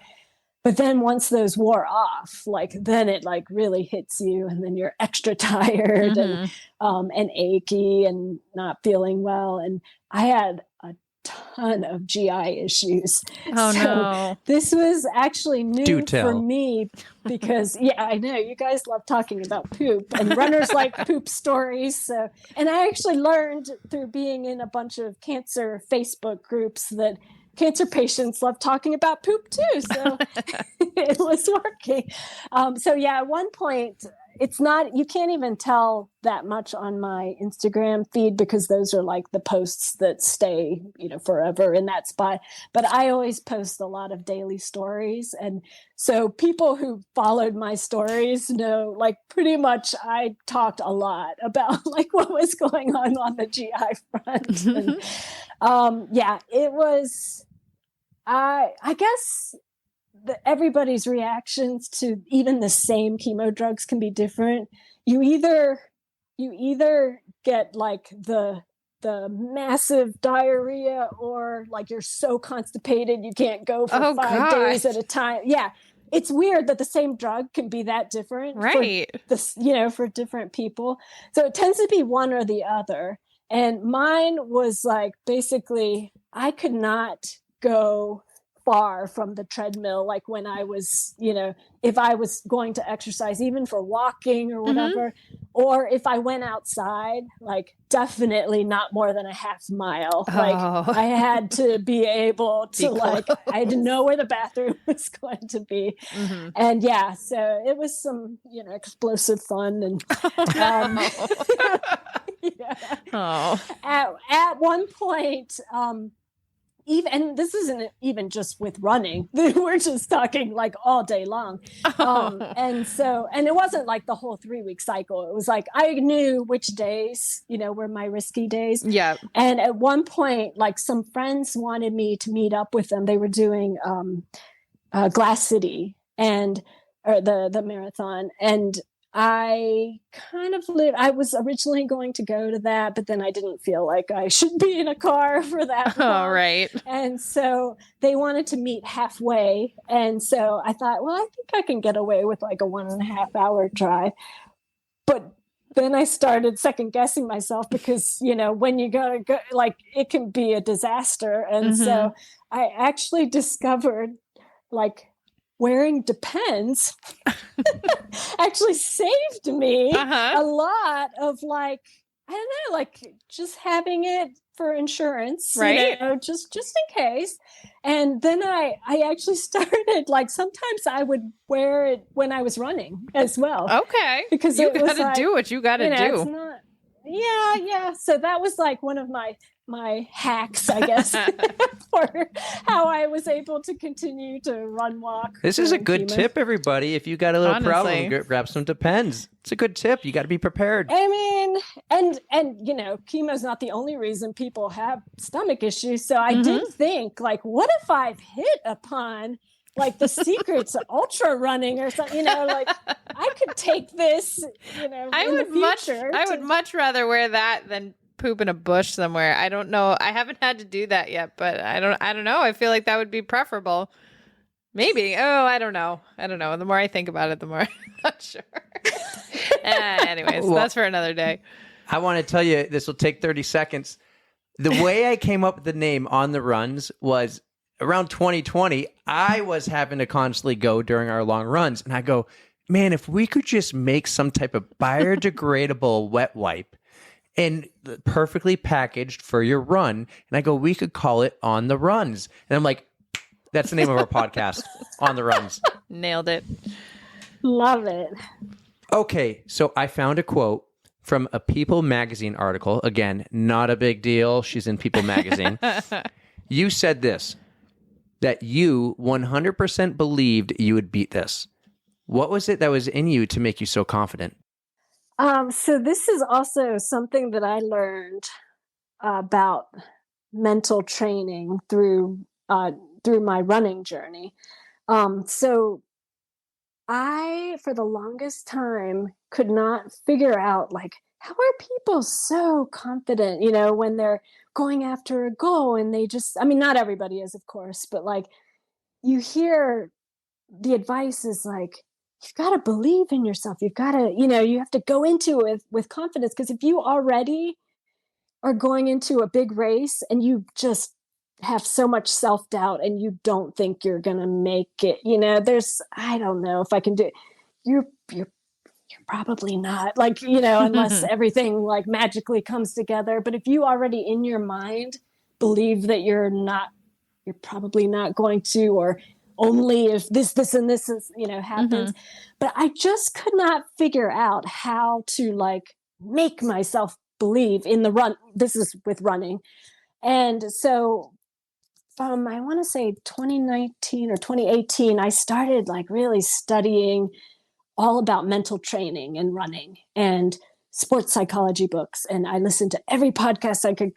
But then once those wore off, like then it like really hits you, and then you're extra tired and achy and not feeling well. And I had a ton of GI issues. Oh, so no. This was actually new for me because, yeah, I know you guys love talking about poop, and runners like poop stories. So, and I actually learned through being in a bunch of cancer Facebook groups that cancer patients love talking about poop too. So it was working. At one point, it's not, you can't even tell that much on my Instagram feed because those are like the posts that stay, forever in that spot. But I always post a lot of daily stories. And so people who followed my stories know, like pretty much I talked a lot about like what was going on the GI front. And, it was, I guess everybody's reactions to even the same chemo drugs can be different. You either get like the massive diarrhea, or like you're so constipated you can't go for 5 days at a time. Yeah. It's weird that the same drug can be that different, right? For different people. So it tends to be one or the other. And mine was like, basically, I could not go far from the treadmill. Like when I was, if I was going to exercise, even for walking or whatever, or if I went outside, like definitely not more than a half mile. Like I had to be able to I had to know where the bathroom was going to be. And so it was some, explosive fun. And at one point, and this isn't even just with running, we're just talking like all day long. And it wasn't like the whole 3-week cycle. It was like, I knew which days, were my risky days. Yeah. And at one point, like some friends wanted me to meet up with them. They were doing Glass City or the marathon. And I was originally going to go to that, but then I didn't feel like I should be in a car for that long. All right. And so they wanted to meet halfway. And so I thought, well, I think I can get away with like a 1.5 hour drive. But then I started second guessing myself because, when you gotta go, like, it can be a disaster. And so I actually discovered, like, wearing Depends actually saved me a lot of, like, I don't know, like, just having it for insurance, right? Just in case. And then I actually started, like, sometimes I would wear it when I was running as well. Okay, because you it was gotta do what you gotta do. It's not, yeah. So that was like one of my hacks, I guess, for how I was able to continue to walk. This is a good tip, everybody. If you got a little problem, grab some Depends. It's a good tip. You got to be prepared. I mean, and chemo's not the only reason people have stomach issues. So I did think, like, what if I've hit upon, like, the secret to ultra running or something, like, I could take this, I would much rather wear that than poop in a bush somewhere. I don't know. I haven't had to do that yet, but I don't know. I feel like that would be preferable. Maybe. Oh, I don't know. The more I think about it, the more I'm not sure. Anyways, that's for another day. I want to tell you, this will take 30 seconds. The way I came up with the name On the Runs was around 2020. I was having to constantly go during our long runs. And I go, man, if we could just make some type of biodegradable wet wipe and perfectly packaged for your run. And I go, we could call it On the Runs. And I'm like, that's the name of our podcast, On the Runs. Nailed it. Love it. Okay, so I found a quote from a People magazine article. Again, not a big deal. She's in People magazine. You said this, that you 100% believed you would beat this. What was it that was in you to make you so confident? So this is also something that I learned about mental training through my running journey. So I, for the longest time, could not figure out, like, how are people so confident, when they're going after a goal and they just, I mean, not everybody is, of course, but, like, you hear the advice is like, you've got to believe in yourself. You've got to, you have to go into it with confidence. Because if you already are going into a big race and you just have so much self-doubt and you don't think you're going to make it, I don't know if I can do it. You're probably not, like, unless everything, like, magically comes together. But if you already in your mind believe that you're probably not going to, or only if this and this is, happens. But I just could not figure out how to, like, make myself believe in the run. This is with running. And so from, I want to say 2019 or 2018, I started, like, really studying all about mental training and running and sports psychology books. And I listened to every podcast I could,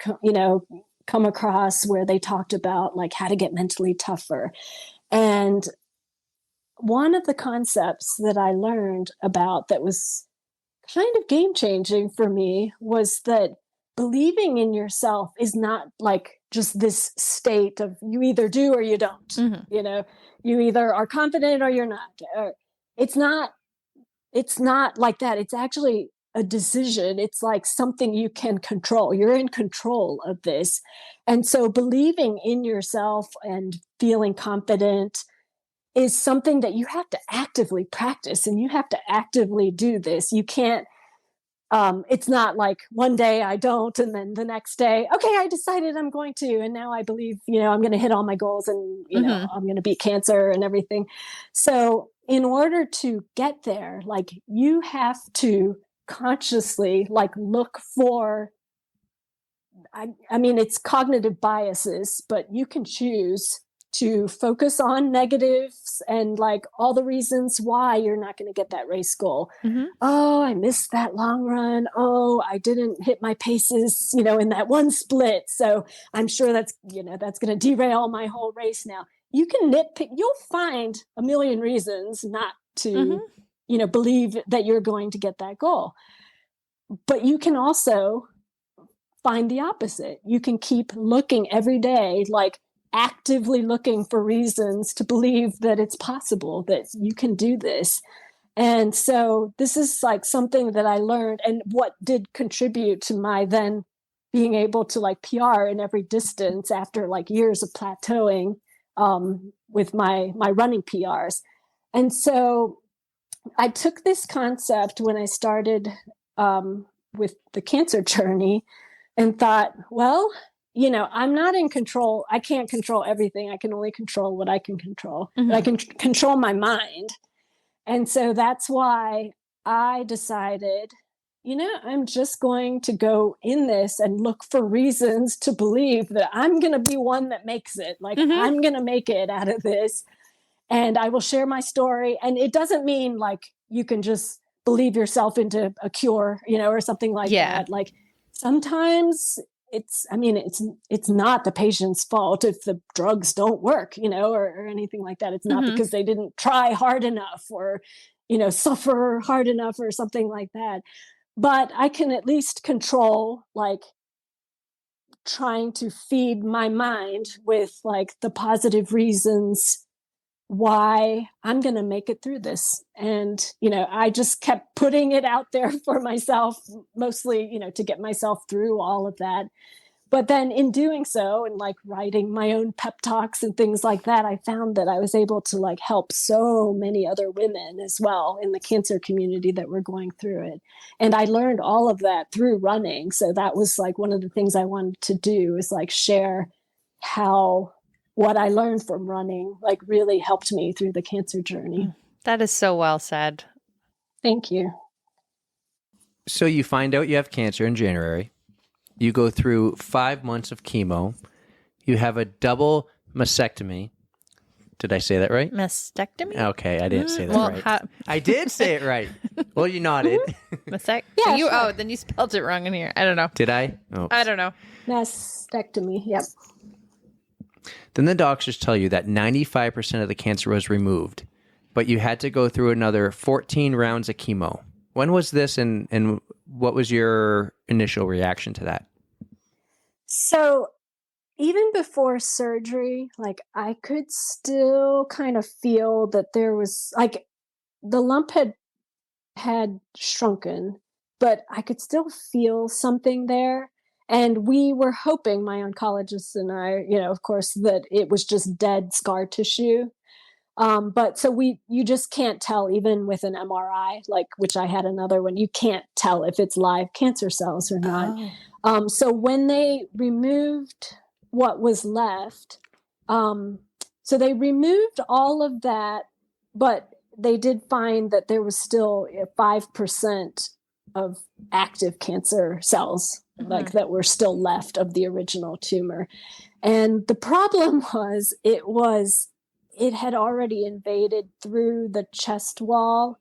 come across where they talked about, like, how to get mentally tougher. And one of the concepts that I learned about that was kind of game changing for me was that believing in yourself is not, like, just this state of you either do or you don't. You either are confident or you're not. It's not like that. It's actually a decision. It's like something you can control. You're in control of this. And so believing in yourself and feeling confident is something that you have to actively practice, and you have to actively do this. You can't, it's not like one day I don't, and then the next day, okay, I decided I'm going to, and now I believe, I'm going to hit all my goals and, I'm going to beat cancer and everything. So in order to get there, like, you have to consciously, like, look for, I mean, it's cognitive biases, but you can choose to focus on negatives and, like, all the reasons why you're not going to get that race goal. Oh, I missed that long run. Oh, I didn't hit my paces, in that one split. So I'm sure that's going to derail my whole race now. You can nitpick, you'll find a million reasons not to believe that you're going to get that goal. But you can also find the opposite. You can keep looking every day, like actively looking for reasons to believe that it's possible, that you can do this. And so this is like something that I learned, and what did contribute to my then being able to like PR in every distance after like years of plateauing with my running PRs. And so I took this concept when I started with the cancer journey and thought, well, I'm not in control. I can't control everything. I can only control what I can control. Mm-hmm. But I can control my mind. And so that's why I decided, I'm just going to go in this and look for reasons to believe that I'm going to be one that makes it. Like, I'm going to make it out of this. And I will share my story. And it doesn't mean like you can just believe yourself into a cure, or something like that. Like sometimes it's not the patient's fault if the drugs don't work, or anything like that. It's not because they didn't try hard enough or, suffer hard enough or something like that. But I can at least control like trying to feed my mind with like the positive reasons why I'm going to make it through this. And, I just kept putting it out there for myself, mostly, to get myself through all of that. But then in doing so and like writing my own pep talks and things like that, I found that I was able to like help so many other women as well in the cancer community that were going through it. And I learned all of that through running. So that was like one of the things I wanted to do, is like share how what I learned from running like really helped me through the cancer journey. That is so well said. Thank you. So you find out you have cancer in January. You go through 5 months of chemo. You have a double mastectomy. Did I say that right? Mastectomy? Okay, I didn't say that right. I did say it right. Well, you nodded. Yeah, sure. Oh, then you spelled it wrong in here. I don't know. Did I? Oh. I don't know. Mastectomy, yep. Then the doctors tell you that 95% of the cancer was removed, but you had to go through another 14 rounds of chemo. When was this, and what was your initial reaction to that? So even before surgery, like I could still kind of feel that there was like the lump had shrunken, but I could still feel something there. And we were hoping, my oncologist and I, of course, that it was just dead scar tissue. But so you just can't tell, even with an MRI, like, which I had another one, you can't tell if it's live cancer cells or not. Oh. So when they removed what was left, so they removed all of that, but they did find that there was still 5% of active cancer cells, like that were still left of the original tumor. And the problem was it had already invaded through the chest wall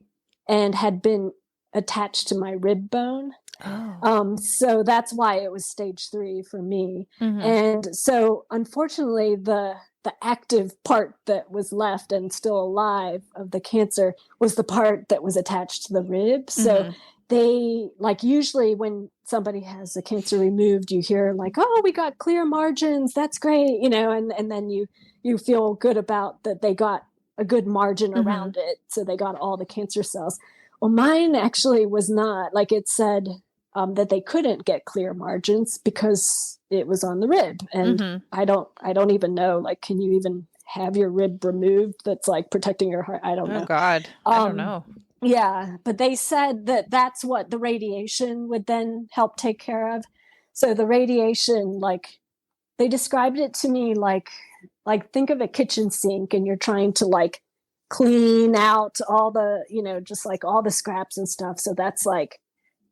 and had been attached to my rib bone. Oh. So that's why it was stage 3 for me. And so unfortunately, the active part that was left and still alive of the cancer was the part that was attached to the rib. So they, like, usually when somebody has the cancer removed, you hear like, oh, we got clear margins. That's great. And then you feel good about that they got a good margin around it. So they got all the cancer cells. Well, mine actually was not. Like, it said that they couldn't get clear margins because it was on the rib. And I don't even know, like, can you even have your rib removed that's like protecting your heart? I don't know. Oh God, I don't know. Yeah, but they said that that's what the radiation would then help take care of. So the radiation, like, they described it to me like think of a kitchen sink and you're trying to like clean out all the, just like all the scraps and stuff. So that's like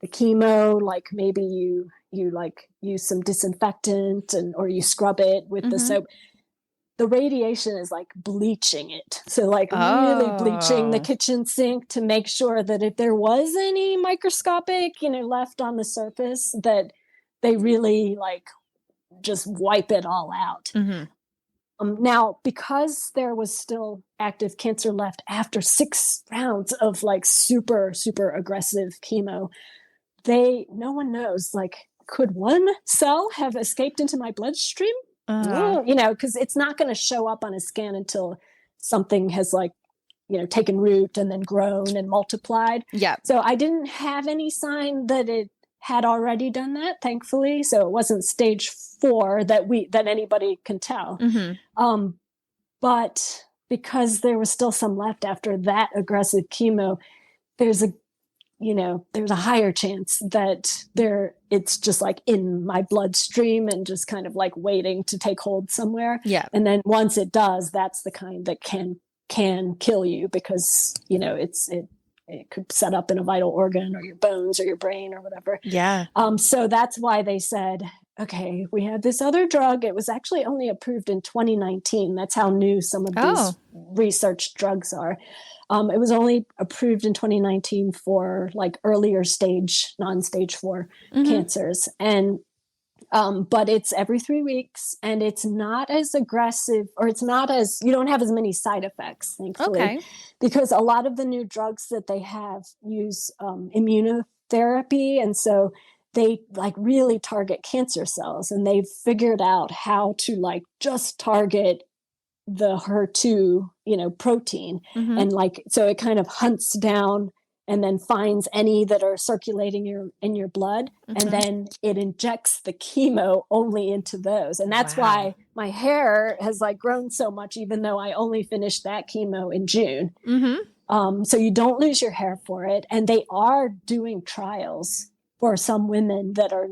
the chemo, like maybe you like use some disinfectant or you scrub it with the soap. The radiation is like bleaching it. So like really bleaching the kitchen sink to make sure that if there was any microscopic, left on the surface, that they really like just wipe it all out. Now, because there was still active cancer left after 6 rounds of like super, super aggressive chemo, no one knows, like, could one cell have escaped into my bloodstream? Because it's not going to show up on a scan until something has like, taken root and then grown and multiplied. Yeah. So I didn't have any sign that it had already done that, thankfully. So it wasn't stage 4 that anybody can tell. But because there was still some left after that aggressive chemo, there's a higher chance that it's just like in my bloodstream and just kind of like waiting to take hold somewhere. Yeah. And then once it does, that's the kind that can kill you, because it could set up in a vital organ or your bones or your brain or whatever. Yeah. So that's why they said, okay, we have this other drug. It was actually only approved in 2019. That's how new some of these research drugs are. It was only approved in 2019 for like earlier stage, non-stage 4 cancers. And but it's every 3 weeks, and it's not as aggressive, or you don't have as many side effects, thankfully, because a lot of the new drugs that they have use immunotherapy. And so they like really target cancer cells, and they've figured out how to like just target the HER2, protein. And like, so it kind of hunts down and then finds any that are circulating in your blood. And then it injects the chemo only into those. And that's why my hair has like grown so much, even though I only finished that chemo in June. So you don't lose your hair for it. And they are doing trials for some women that are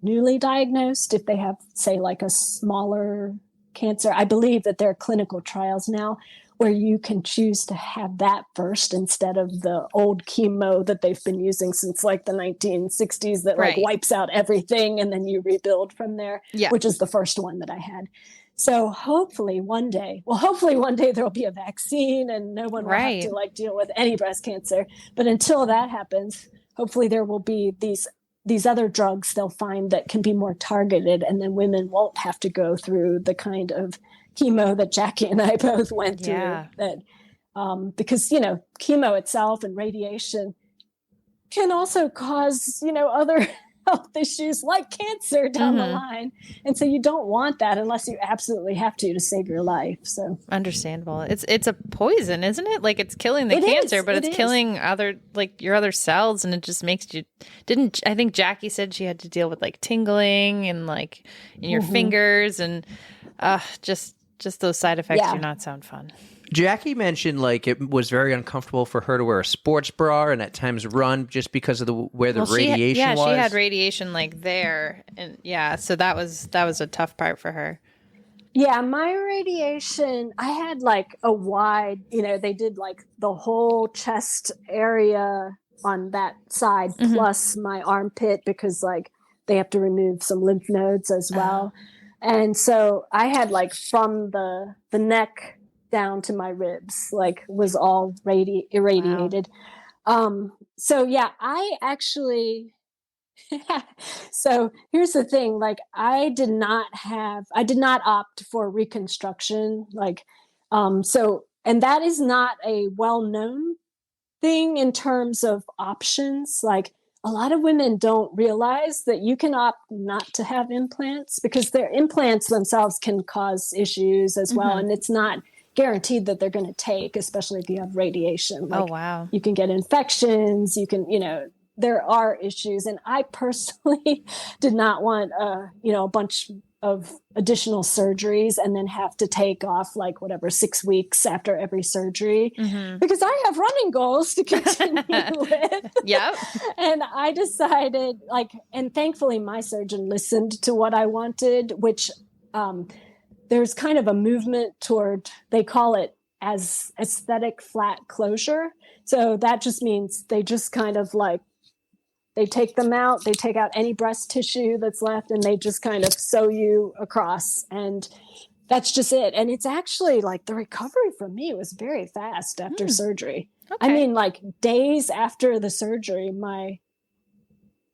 newly diagnosed, if they have, say, like a smaller cancer. I believe that there are clinical trials now where you can choose to have that first instead of the old chemo that they've been using since like the 1960s that like wipes out everything and then you rebuild from there, which is the first one that I had. So hopefully one day there'll be a vaccine and no one will have to like deal with any breast cancer. But until that happens, hopefully there will be these other drugs they'll find that can be more targeted, and then women won't have to go through the kind of chemo that Jackie and I both went through. That because chemo itself and radiation can also cause other health issues like cancer down the line, and so you don't want that unless you absolutely have to save your life. So understandable. It's a poison, isn't it? Like it's killing the cancer, but it's killing other, like your other cells, and it just makes you. I think Jackie said she had to deal with like tingling and like in your fingers, and just those side effects do not sound fun. Jackie mentioned like it was very uncomfortable for her to wear a sports bra and at times run just because of where the radiation was. She had radiation like there, and so that was a tough part for her. Yeah, my radiation, I had like a wide, they did like the whole chest area on that side plus my armpit, because like they have to remove some lymph nodes as well. And so I had like from the neck down to my ribs, like was all irradiated. So yeah, I actually, so here's the thing, like I did not opt for reconstruction. Like, and that is not a well-known thing in terms of options. Like a lot of women don't realize that you can opt not to have implants, because their implants themselves can cause issues as well. And it's not guaranteed that they're going to take, especially if you have radiation. Like, you can get infections, you can, there are issues. And I personally did not want, a bunch of additional surgeries and then have to take off like 6 weeks after every surgery, because I have running goals to continue with. And I decided and thankfully my surgeon listened to what I wanted, which, there's kind of a movement toward, they call it as aesthetic flat closure. So that just means they just kind of they take them out, they take out any breast tissue that's left, and they just kind of sew you across. And that's just it. And it's actually the recovery for me was very fast after surgery. I mean, days after the surgery,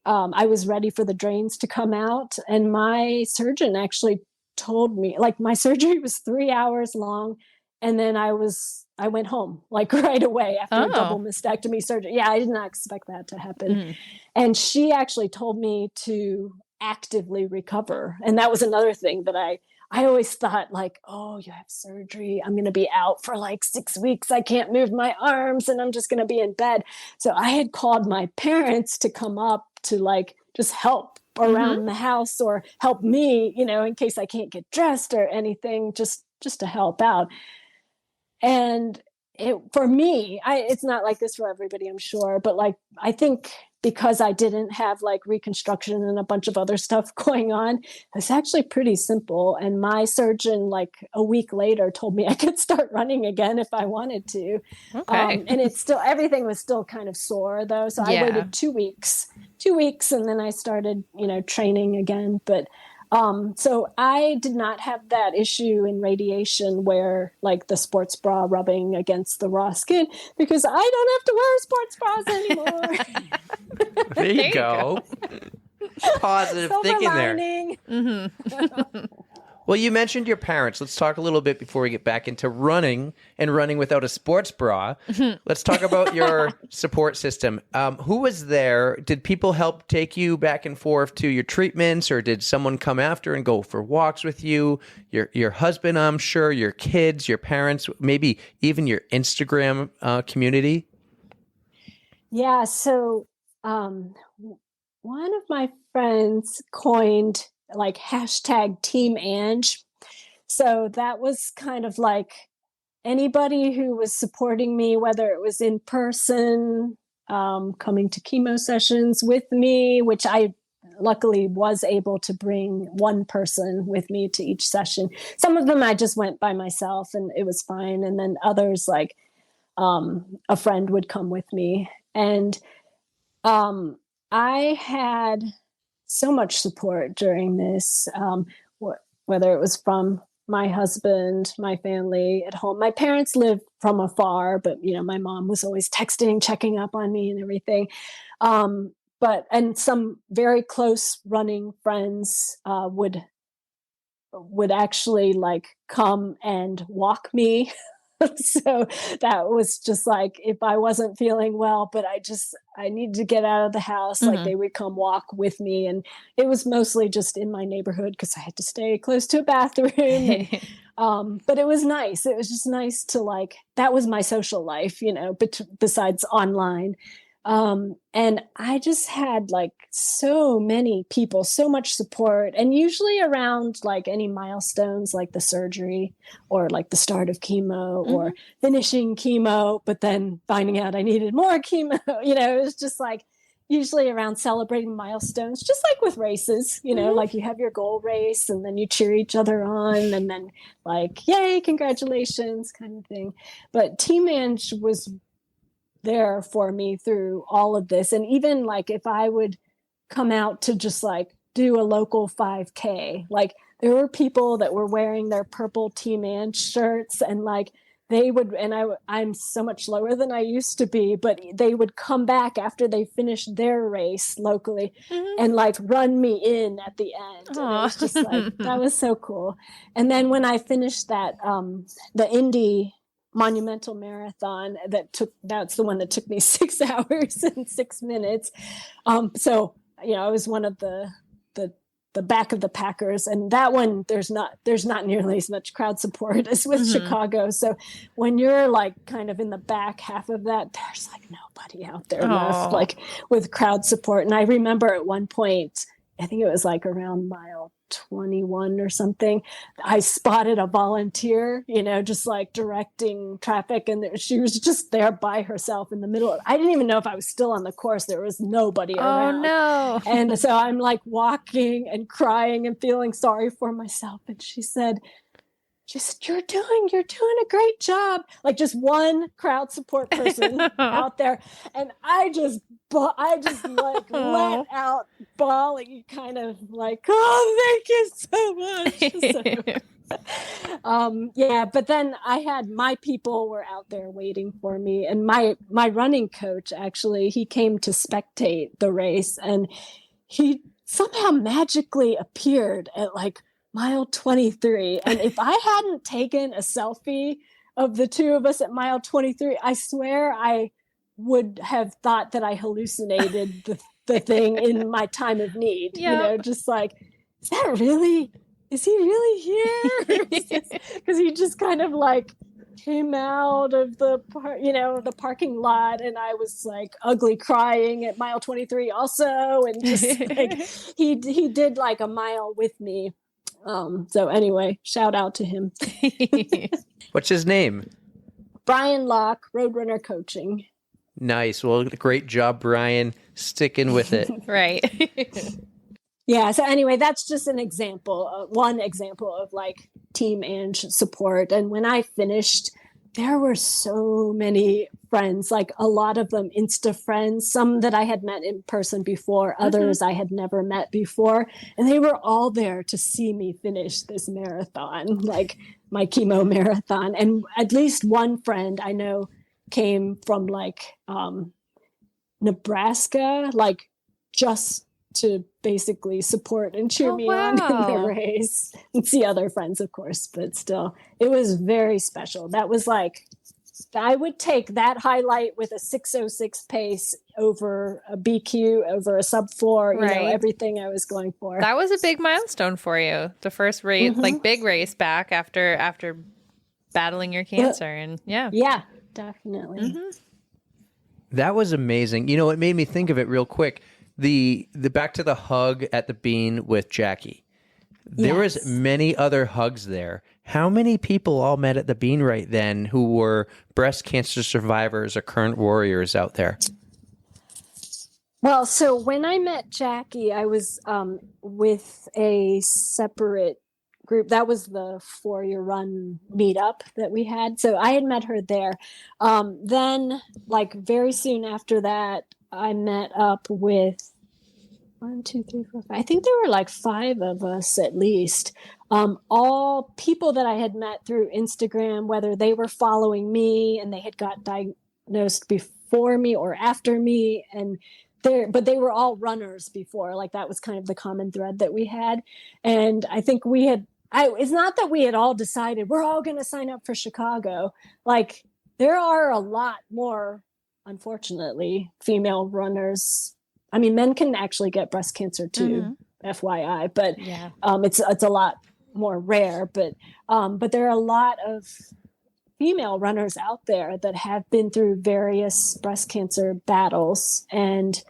I was ready for the drains to come out, and my surgeon actually told me, like, my surgery was 3 hours long. And then I went home like right away after a double mastectomy surgery. Yeah, I did not expect that to happen. Mm-hmm. And she actually told me to actively recover. And that was another thing that I always thought, like, oh, you have surgery, I'm going to be out for like 6 weeks. I can't move my arms and I'm just going to be in bed. So I had called my parents to come up to like just help around the house or help me, in case I can't get dressed or anything, just to help out. And for me, it's not like this for everybody, I'm sure, but like, I think because I didn't have like reconstruction and a bunch of other stuff going on, it's actually pretty simple. And my surgeon, like a week later, told me I could start running again if I wanted to. Okay. And everything was still kind of sore though. So I waited 2 weeks, and then I started, training again. But so I did not have that issue in radiation where like the sports bra rubbing against the raw skin, because I don't have to wear sports bras anymore. There you go. Positive thinking there. Mm-hmm. Well, you mentioned your parents. Let's talk a little bit before we get back into running and running without a sports bra. Let's talk about your support system. Who was there? Did people help take you back and forth to your treatments, or did someone come after and go for walks with you? Your husband, I'm sure, your kids, your parents, maybe even your Instagram community? Yeah, so one of my friends coined like hashtag Team Ange. So that was kind of like anybody who was supporting me, whether it was in person, coming to chemo sessions with me, which I luckily was able to bring one person with me to each session. Some of them I just went by myself and it was fine. And then others, like a friend would come with me. And I had so much support during this, whether it was from my husband, my family at home. My parents lived from afar, but my mom was always texting, checking up on me and everything. And some very close running friends would actually like come and walk me. So that was just like, if I wasn't feeling well, but I needed to get out of the house, like they would come walk with me. And it was mostly just in my neighborhood because I had to stay close to a bathroom. And, but it was nice. It was just nice to like, that was my social life, besides online. And I just had like so many people, so much support, and usually around like any milestones, like the surgery or like the start of chemo or finishing chemo, but then finding out I needed more chemo, it was just like usually around celebrating milestones, just like with races, like you have your goal race and then you cheer each other on and then like, yay, congratulations kind of thing. But Team Ange was there for me through all of this. And even like if I would come out to just like do a local 5K, like there were people that were wearing their purple Team Ange shirts and like they would, and I'm so much lower than I used to be, but they would come back after they finished their race locally and like run me in at the end. And it was just like, that was so cool. And then when I finished that, the Indy monumental marathon that's the one that took me 6 hours and 6 minutes. So, I was one of the back of the packers, and that one, there's not nearly as much crowd support as with Chicago. So when you're like kind of in the back half of that, there's like nobody out there left, like with crowd support. And I remember at one point, I think it was like around mile 21 or something, I spotted a volunteer, just like directing traffic, and she was just there by herself in the middle. I didn't even know if I was still on the course. There was nobody around. Oh no. And so I'm like walking and crying and feeling sorry for myself. And she said, you're doing a great job. Like just one crowd support person out there. And I just like let out bawling, kind of like, oh, thank you so much. Yeah, but then I had my people were out there waiting for me, and my running coach, actually, he came to spectate the race, and he somehow magically appeared at like mile 23. And if I hadn't taken a selfie of the two of us at mile 23, I swear I would have thought that I hallucinated the thing in my time of need. Just like, is he really here? Because he just kind of like came out of the parking lot, and I was like ugly crying at mile 23 also, and just like he did like a mile with me. So anyway, shout out to him. What's his name? Brian Locke, Roadrunner Coaching. Nice. Well, great job, Brian, sticking with it. Right. Yeah. So anyway, that's just an example, one example of like Team Ange support. And when I finished, there were so many friends, like a lot of them Insta friends, some that I had met in person before, others I had never met before. And they were all there to see me finish this marathon, like my chemo marathon. And at least one friend I know came from like Nebraska, like just to basically support and cheer me on in the race, and see other friends, of course, but still, it was very special. That was like, I would take that highlight with a 6:06 pace over a BQ, over a sub 4, everything I was going for. That was a big milestone for you. The first race, like big race back after battling your cancer. And yeah, definitely. That was amazing. It made me think of it real quick. The back to the hug at the Bean with Jackie. There was many other hugs there. How many people all met at the Bean right then who were breast cancer survivors or current warriors out there? Well, so when I met Jackie, I was with a separate group. That was the 4-year run meetup that we had. So I had met her there. Then, like very soon after that, I met up with 1, 2, 3, 4, 5. I think there were like 5 of us at least. All people that I had met through Instagram, whether they were following me and they had got diagnosed before me or after me, but they were all runners before. Like that was kind of the common thread that we had. And I think it's not that we had all decided we're all going to sign up for Chicago. Like there are a lot more, unfortunately, female runners. I mean, men can actually get breast cancer too, FYI, but it's a lot more rare. But there are a lot of female runners out there that have been through various breast cancer battles, and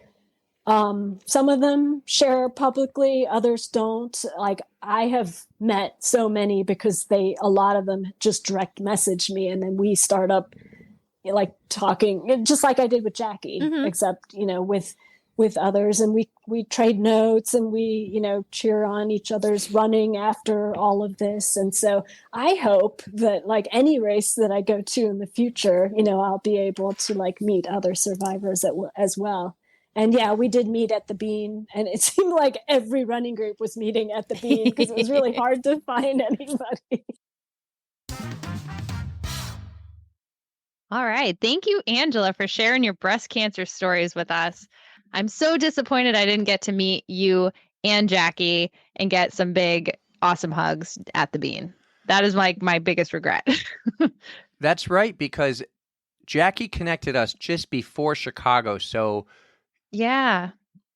some of them share publicly, others don't. Like I have met so many because a lot of them just direct message me, and then we start up like talking, just like I did with Jackie, except with others, and we trade notes, and we cheer on each other's running after all of this. And so I hope that like any race that I go to in the future, I'll be able to like meet other survivors as well. And we did meet at the Bean, and it seemed like every running group was meeting at the Bean because it was really hard to find anybody. All right. Thank you, Angela, for sharing your breast cancer stories with us. I'm so disappointed I didn't get to meet you and Jackie and get some big, awesome hugs at the Bean. That is like my biggest regret. That's right, because Jackie connected us just before Chicago. So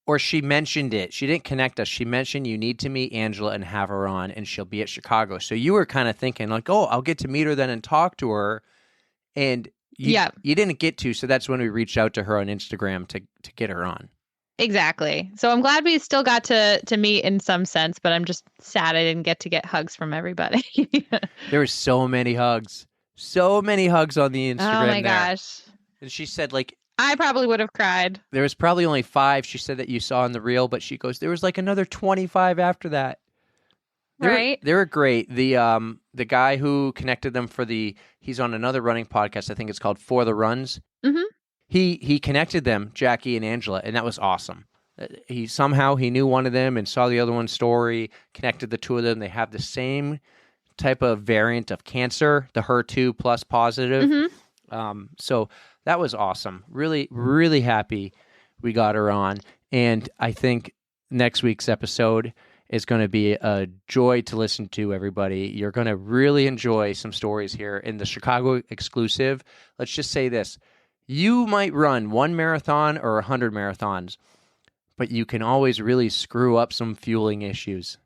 or she mentioned it. She didn't connect us. She mentioned you need to meet Angela and have her on, and she'll be at Chicago. So you were kind of thinking like, oh, I'll get to meet her then and talk to her. And you didn't get to, so that's when we reached out to her on Instagram to get her on. Exactly. So I'm glad we still got to meet in some sense, but I'm just sad I didn't get hugs from everybody. There were so many hugs on the Instagram. Oh my gosh. And she said like, I probably would have cried. There was probably only 5 she said that you saw in the reel, but she goes, there was like another 25 after that. They were great. The guy who connected them he's on another running podcast. I think it's called For the Runs. Mm-hmm. He connected them, Jackie and Angela, and that was awesome. He knew one of them and saw the other one's story, connected the two of them. They have the same type of variant of cancer, the HER2 plus positive. Mm-hmm. So that was awesome. Really, really happy we got her on. And I think next week's episode is going to be a joy to listen to, everybody. You're going to really enjoy some stories here in the Chicago exclusive. Let's just say this. You might run 1 marathon or 100 marathons, but you can always really screw up some fueling issues.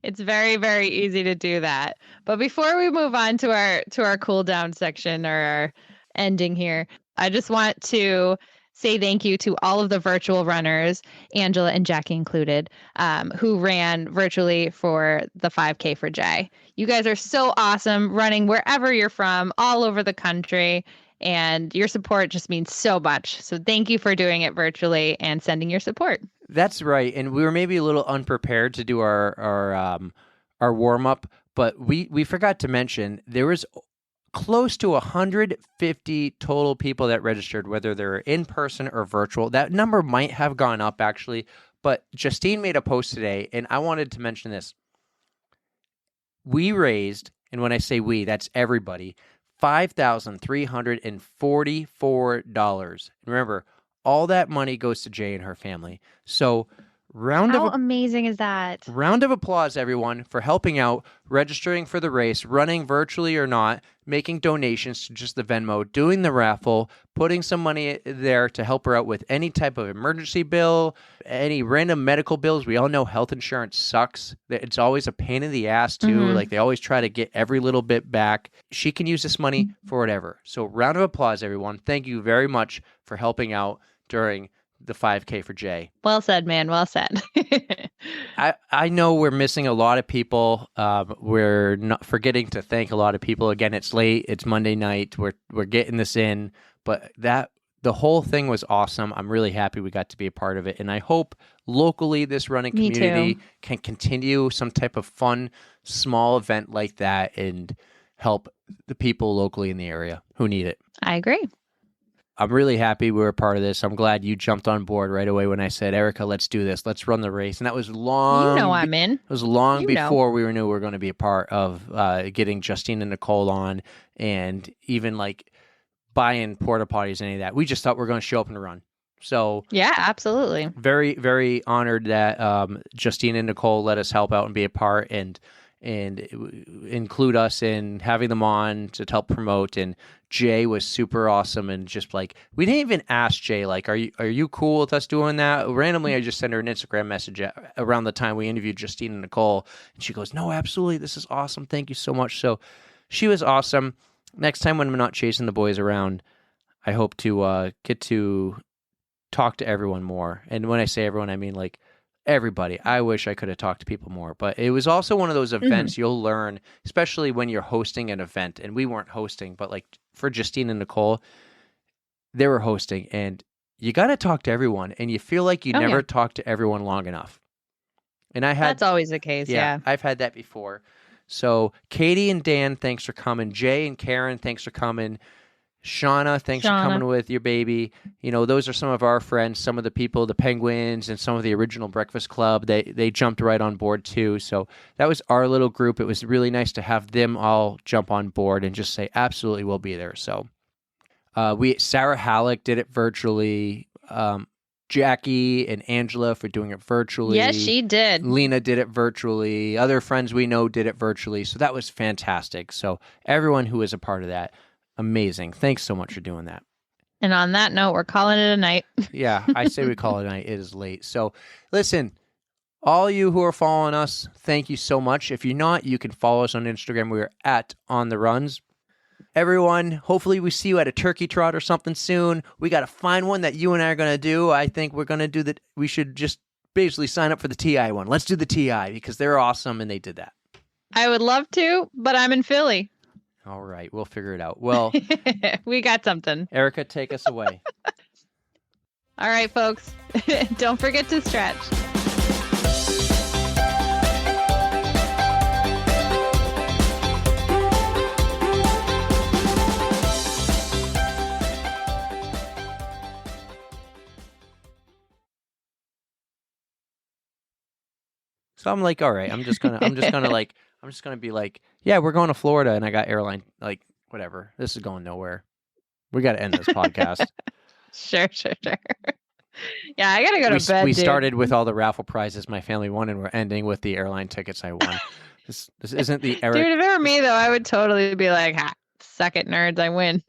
It's very, very easy to do that. But before we move on to our cool down section or our ending here, I just want to say thank you to all of the virtual runners, Angela and Jackie included, who ran virtually for the 5K for Jaye. You guys are so awesome, running wherever you're from, all over the country. And your support just means so much. So thank you for doing it virtually and sending your support. That's right. And we were maybe a little unprepared to do our warm up, but we forgot to mention there was close to 150 total people that registered, whether they're in person or virtual. That number might have gone up actually, but Justine made a post today, and I wanted to mention this. We raised, and when I say we, that's everybody, $5,344. Remember, all that money goes to Jaye and her family. So How amazing is that? Round of applause, everyone, for helping out, registering for the race, running virtually or not, making donations to just the Venmo, doing the raffle, putting some money there to help her out with any type of emergency bill, any random medical bills. We all know health insurance sucks. It's always a pain in the ass, too. Mm-hmm. Like, they always try to get every little bit back. She can use this money for whatever. So, round of applause, everyone. Thank you very much for helping out during the 5K for Jaye. Well said, man. Well said. I know we're missing a lot of people. We're not forgetting to thank a lot of people. Again, it's late. It's Monday night. We're getting this in, but the whole thing was awesome. I'm really happy we got to be a part of it, and I hope locally this running community can continue some type of fun, small event like that and help the people locally in the area who need it. I agree. I'm really happy we were a part of this. I'm glad you jumped on board right away when I said, Erika, let's do this. Let's run the race. And that was long. You know I'm in. It was long before we knew we were going to be a part of getting Justine and Nicole on and even like buying porta potties, any of that. We just thought we were going to show up and run. So yeah, absolutely. Very, very honored that Justine and Nicole let us help out and be a part and include us in having them on to help promote. And Jaye was super awesome, and just like we didn't even ask Jaye, like, are you cool with us doing that? Randomly, I just sent her an Instagram message around the time we interviewed Justine and Nicole, and she goes, "No, absolutely, this is awesome. Thank you so much." So she was awesome. Next time when I'm not chasing the boys around, I hope to get to talk to everyone more. And when I say everyone, I mean like everybody. I wish I could have talked to people more, but it was also one of those events you'll learn, especially when you're hosting an event. And we weren't hosting, but like for Justine and Nicole, they were hosting, and you got to talk to everyone, and you feel like you never talk to everyone long enough. And that's always the case. Yeah, I've had that before. So Katie and Dan, thanks for coming. Jaye and Karen, thanks for coming. Shauna, thanks for coming with your baby. You know, those are some of our friends, some of the people, the Penguins and some of the original Breakfast Club. They jumped right on board too. So that was our little group. It was really nice to have them all jump on board and just say, absolutely, we'll be there. So Sarah Halleck did it virtually. Jackie and Angela for doing it virtually. Yes, she did. Lena did it virtually. Other friends we know did it virtually. So that was fantastic. So everyone who was a part of that, amazing. Thanks so much for doing that. And on that note, we're calling it a night. Yeah, I say we call it a night. It is late. So listen, all you who are following us, thank you so much. If you're not, you can follow us on Instagram. We are at On The Runs. Everyone, hopefully we see you at a turkey trot or something soon. We got to find one that you and I are going to do. I think we're going to do that. We should just basically sign up for the TI one. Let's do the TI because they're awesome and they did that. I would love to, but I'm in Philly. All right, we'll figure it out. Well, we got something. Erika, take us away. All right, folks. Don't forget to stretch. So I'm like, all right, I'm just gonna be like, yeah, we're going to Florida, and I got airline, like, whatever. This is going nowhere. We got to end this podcast. Sure. Yeah, I gotta go to bed. We started with all the raffle prizes my family won, and we're ending with the airline tickets I won. This isn't the Dude, if it were me though, I would totally be like, suck it, nerds, I win.